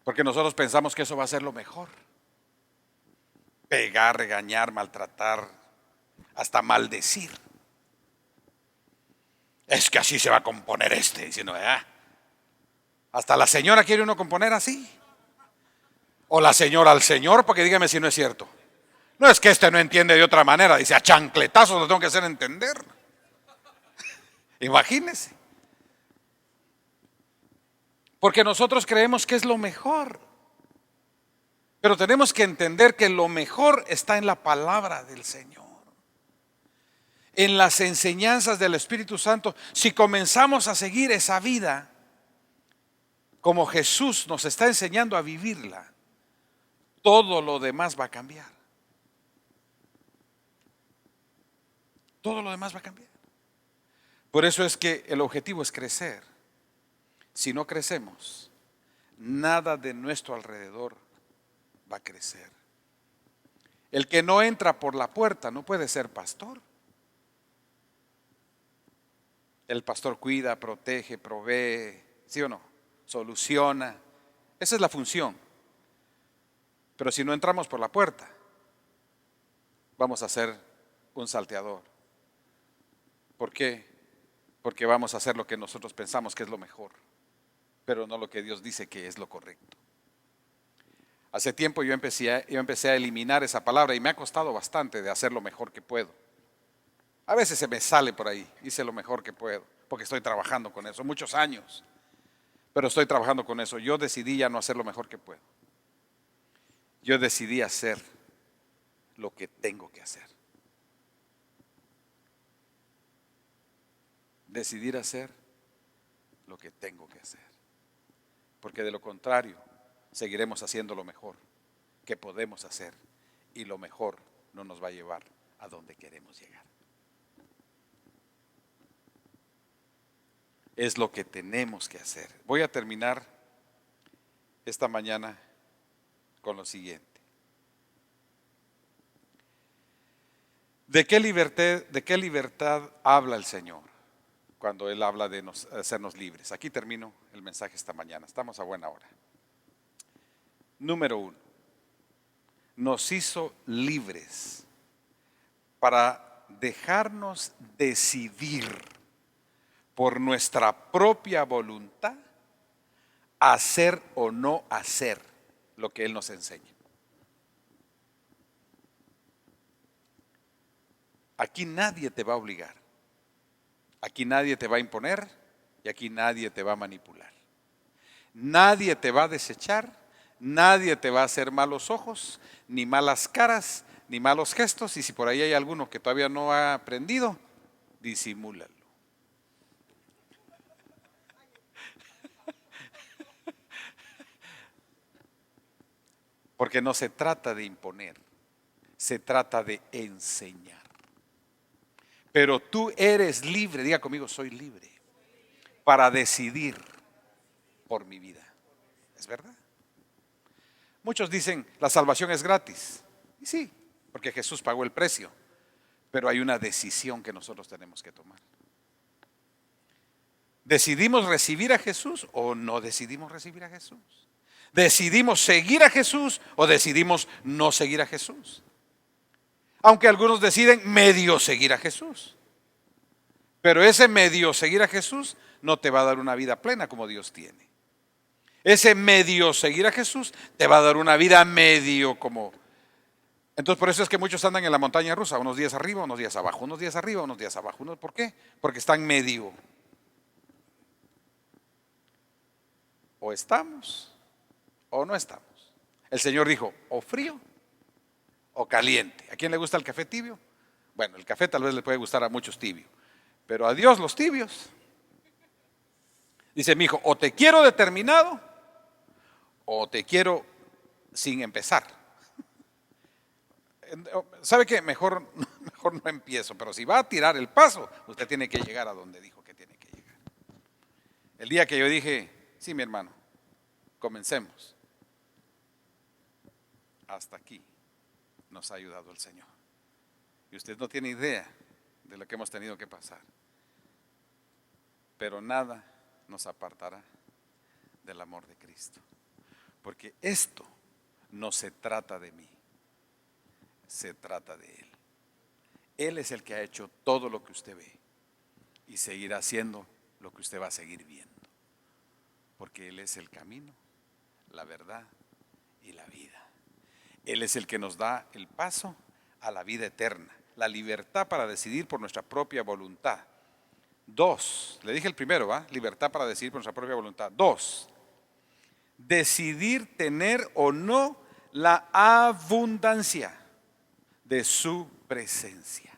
Porque nosotros pensamos que eso va a ser lo mejor. Pegar, regañar, maltratar, hasta maldecir. Es que así se va a componer diciendo, hasta la señora quiere uno componer así. O la señora al señor, porque dígame si no es cierto. No es que este no entiende de otra manera, dice a chancletazos lo tengo que hacer entender. Imagínese. Porque nosotros creemos que es lo mejor. Pero tenemos que entender que lo mejor está en la palabra del Señor. En las enseñanzas del Espíritu Santo. Si comenzamos a seguir esa vida como Jesús nos está enseñando a vivirla, todo lo demás va a cambiar. Todo lo demás va a cambiar. Por eso es que el objetivo es crecer. Si no crecemos, nada de nuestro alrededor va a crecer. El que no entra por la puerta no puede ser pastor. El pastor cuida, protege, provee, ¿sí o no? Soluciona. Esa es la función. Pero si no entramos por la puerta, vamos a ser un salteador. ¿Por qué? Porque vamos a hacer lo que nosotros pensamos que es lo mejor, pero no lo que Dios dice que es lo correcto. Hace tiempo yo empecé a eliminar esa palabra y me ha costado bastante de hacer lo mejor que puedo. A veces se me sale por ahí, hice lo mejor que puedo, porque estoy trabajando con eso, muchos años, pero estoy trabajando con eso. Yo decidí ya no hacer lo mejor que puedo. Yo decidí hacer lo que tengo que hacer. Decidir hacer lo que tengo que hacer. Porque de lo contrario, seguiremos haciendo lo mejor que podemos hacer y lo mejor no nos va a llevar a donde queremos llegar. Es lo que tenemos que hacer. Voy a terminar esta mañana con lo siguiente. ¿De qué libertad habla el Señor cuando Él habla de hacernos libres? Aquí termino el mensaje esta mañana. Estamos a buena hora. Número 1. Nos hizo libres para dejarnos decidir por nuestra propia voluntad hacer o no hacer lo que Él nos enseña. Aquí nadie te va a obligar, aquí nadie te va a imponer y aquí nadie te va a manipular. Nadie te va a desechar, nadie te va a hacer malos ojos, ni malas caras, ni malos gestos. Y si por ahí hay alguno que todavía no ha aprendido, disimúlalo. Porque no se trata de imponer, se trata de enseñar. Pero tú eres libre, diga conmigo, soy libre. para decidir por mi vida. ¿Es verdad? Muchos dicen, la salvación es gratis. Y sí, porque Jesús pagó el precio. Pero hay una decisión que nosotros tenemos que tomar. ¿Decidimos recibir a Jesús o no decidimos recibir a Jesús? ¿Decidimos seguir a Jesús o decidimos no seguir a Jesús? Aunque algunos deciden medio seguir a Jesús. Pero ese medio seguir a Jesús no te va a dar una vida plena como Dios tiene. Ese medio seguir a Jesús te va a dar una vida medio como... Entonces por eso es que muchos andan en la montaña rusa, unos días arriba, unos días abajo, unos días arriba, unos días abajo. ¿Por qué? Porque están medio. O estamos o no estamos. El Señor dijo, o frío o caliente. ¿A quién le gusta el café tibio? Bueno, el café tal vez le puede gustar a muchos tibio, pero a Dios los tibios. Dice mi hijo, o te quiero determinado o te quiero sin empezar. ¿Sabe qué? Mejor no empiezo, pero si va a tirar el paso, usted tiene que llegar a donde dijo que tiene que llegar. El día que yo dije, sí, mi hermano, comencemos. Hasta aquí nos ha ayudado el Señor. Y usted no tiene idea de lo que hemos tenido que pasar. Pero nada nos apartará del amor de Cristo. Porque esto no se trata de mí, se trata de Él. Él es el que ha hecho todo lo que usted ve y seguirá haciendo lo que usted va a seguir viendo. Porque Él es el camino, la verdad y la vida. Él es el que nos da el paso a la vida eterna, la libertad para decidir por nuestra propia voluntad. 2, le dije el primero, ¿va? Libertad para decidir por nuestra propia voluntad. 2, decidir tener o no la abundancia de su presencia.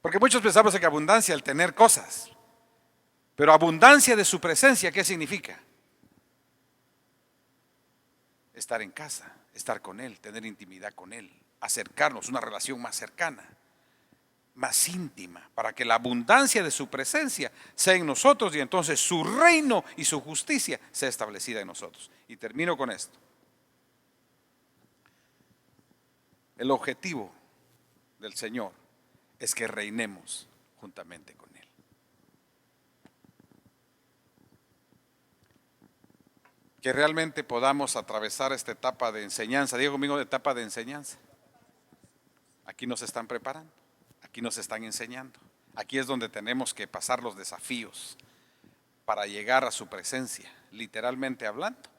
Porque muchos pensamos en que abundancia el tener cosas, pero abundancia de su presencia, ¿qué significa? Estar en casa, estar con Él, tener intimidad con Él, acercarnos, una relación más cercana, más íntima, para que la abundancia de su presencia sea en nosotros y entonces su reino y su justicia sea establecida en nosotros. Y termino con esto. El objetivo del Señor es que reinemos juntamente con Él. Que realmente podamos atravesar esta etapa de enseñanza. Digo conmigo, etapa de enseñanza. Aquí nos están preparando, aquí nos están enseñando. Aquí es donde tenemos que pasar los desafíos para llegar a su presencia, literalmente hablando,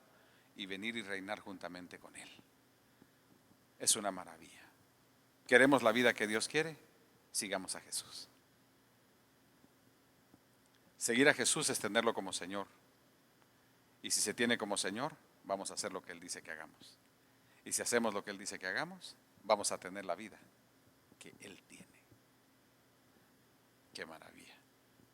y venir y reinar juntamente con Él. Es una maravilla. ¿Queremos la vida que Dios quiere? Sigamos a Jesús. Seguir a Jesús es tenerlo como Señor. Y si se tiene como Señor, vamos a hacer lo que Él dice que hagamos. Y si hacemos lo que Él dice que hagamos, vamos a tener la vida que Él tiene. Qué maravilla.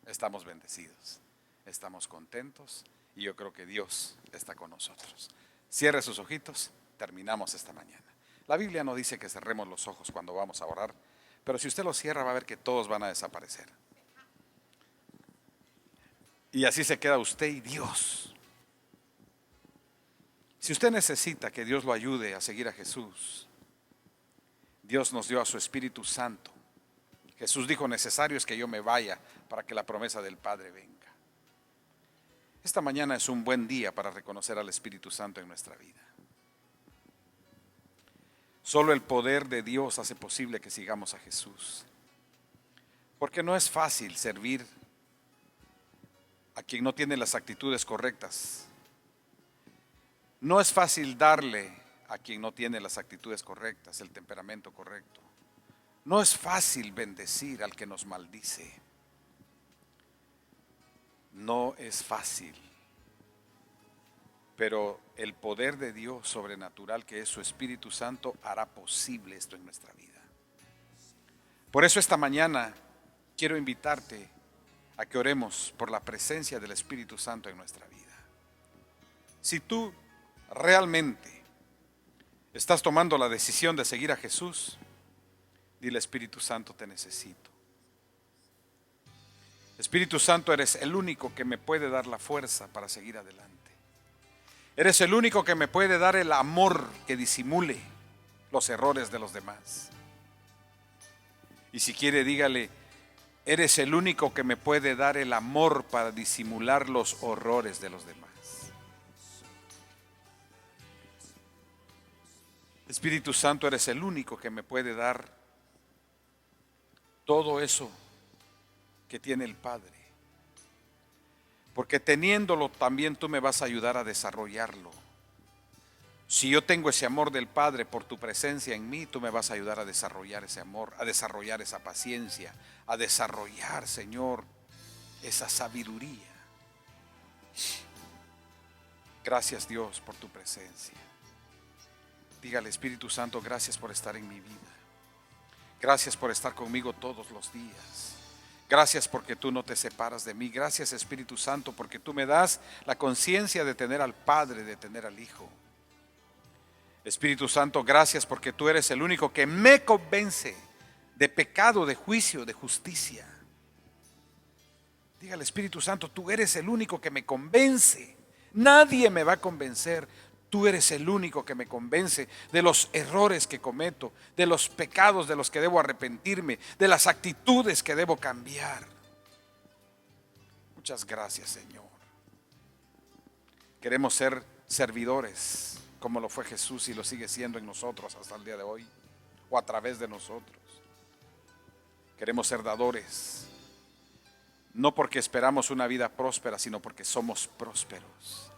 Estamos bendecidos, estamos contentos y yo creo que Dios está con nosotros. Cierre sus ojitos, terminamos esta mañana. La Biblia no dice que cerremos los ojos cuando vamos a orar, pero si usted los cierra va a ver que todos van a desaparecer. Y así se queda usted y Dios. Si usted necesita que Dios lo ayude a seguir a Jesús, Dios nos dio a su Espíritu Santo. Jesús dijo, necesario es que yo me vaya para que la promesa del Padre venga. Esta mañana es un buen día para reconocer al Espíritu Santo en nuestra vida. Solo el poder de Dios hace posible que sigamos a Jesús. Porque no es fácil servir a quien no tiene las actitudes correctas. No es fácil darle a quien no tiene las actitudes correctas, el temperamento correcto. No es fácil bendecir al que nos maldice. No es fácil. Pero el poder de Dios sobrenatural, que es su Espíritu Santo, hará posible esto en nuestra vida. Por eso esta mañana quiero invitarte a que oremos por la presencia del Espíritu Santo en nuestra vida. Si tú realmente estás tomando la decisión de seguir a Jesús, dile, Espíritu Santo, te necesito. Espíritu Santo, eres el único que me puede dar la fuerza para seguir adelante. Eres el único que me puede dar el amor que disimule los errores de los demás. Y si quiere, dígale: eres el único que me puede dar el amor para disimular los horrores de los demás. Espíritu Santo, eres el único que me puede dar todo eso que tiene el Padre. Porque teniéndolo también tú me vas a ayudar a desarrollarlo. Si yo tengo ese amor del Padre por tu presencia en mí, tú me vas a ayudar a desarrollar ese amor, a desarrollar esa paciencia, a desarrollar, Señor, esa sabiduría. Gracias, Dios, por tu presencia. Dígale: Espíritu Santo, gracias por estar en mi vida. Gracias por estar conmigo todos los días. Gracias porque tú no te separas de mí. Gracias, Espíritu Santo, porque tú me das la conciencia de tener al Padre, de tener al Hijo. Espíritu Santo, gracias porque tú eres el único que me convence de pecado, de juicio, de justicia. Dígale: Espíritu Santo, tú eres el único que me convence. Nadie me va a convencer. Tú eres el único que me convence de los errores que cometo, de los pecados de los que debo arrepentirme, de las actitudes que debo cambiar. Muchas gracias, Señor. Queremos ser servidores, como lo fue Jesús y lo sigue siendo en nosotros hasta el día de hoy, o a través de nosotros. Queremos ser dadores, no porque esperamos una vida próspera, sino porque somos prósperos.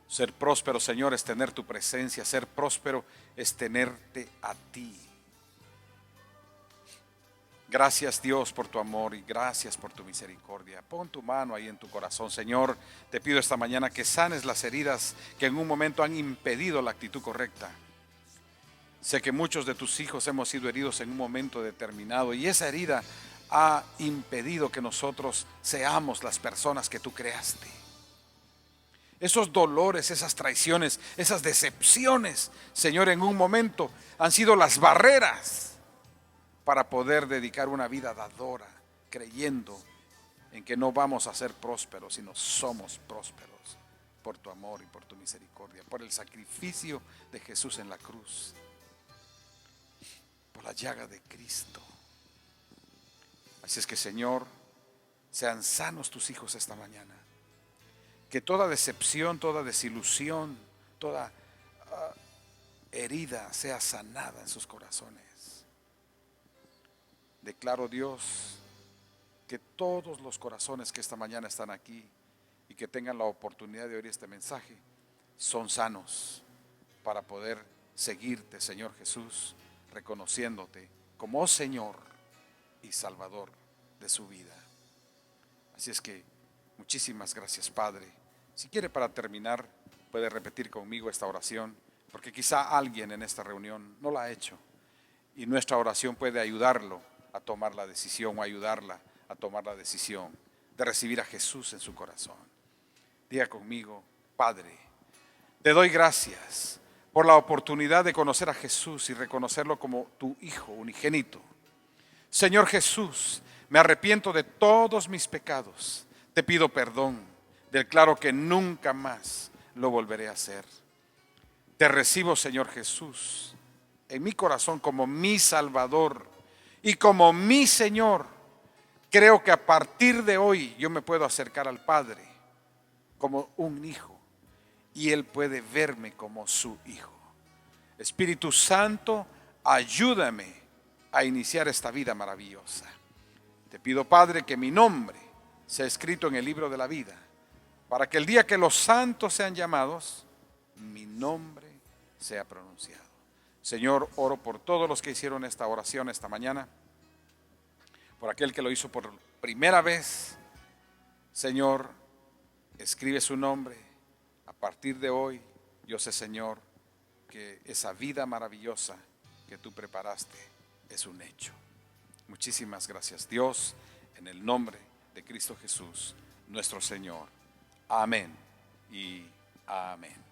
Ser próspero, Señor, es tener tu presencia. Ser próspero es tenerte a ti. Gracias, Dios, por tu amor y gracias por tu misericordia. Pon tu mano ahí en tu corazón. Señor, te pido esta mañana que sanes las heridas que en un momento han impedido la actitud correcta. Sé que muchos de tus hijos hemos sido heridos en un momento determinado y esa herida ha impedido que nosotros seamos las personas que tú creaste. Esos dolores, esas traiciones, esas decepciones, Señor, en un momento han sido las barreras para poder dedicar una vida dadora, creyendo en que no vamos a ser prósperos, sino somos prósperos por tu amor y por tu misericordia, por el sacrificio de Jesús en la cruz, por la llaga de Cristo. Así es que, Señor, sean sanos tus hijos esta mañana. Que toda decepción, toda desilusión, toda herida sea sanada en sus corazones. Declaro, Dios, que todos los corazones que esta mañana están aquí y que tengan la oportunidad de oír este mensaje son sanos para poder seguirte, Señor Jesús, reconociéndote como Señor y Salvador de su vida. Así es que muchísimas gracias, Padre. Si quiere, para terminar, puede repetir conmigo esta oración, porque quizá alguien en esta reunión no la ha hecho y nuestra oración puede ayudarlo a tomar la decisión o ayudarla a tomar la decisión de recibir a Jesús en su corazón. Diga conmigo: Padre, te doy gracias por la oportunidad de conocer a Jesús y reconocerlo como tu Hijo unigénito. Señor Jesús, me arrepiento de todos mis pecados. Te pido perdón. Declaro que nunca más lo volveré a hacer. Te recibo, Señor Jesús, en mi corazón como mi Salvador y como mi Señor. Creo que a partir de hoy yo me puedo acercar al Padre como un hijo y Él puede verme como su hijo. Espíritu Santo, ayúdame a iniciar esta vida maravillosa. Te pido, Padre, que mi nombre sea escrito en el libro de la vida, para que el día que los santos sean llamados, mi nombre sea pronunciado. Señor, oro por todos los que hicieron esta oración esta mañana, por aquel que lo hizo por primera vez. Señor, escribe su nombre. A partir de hoy, yo sé, Señor, que esa vida maravillosa que tú preparaste es un hecho. Muchísimas gracias, Dios, en el nombre de Cristo Jesús, nuestro Señor. Amén y amén.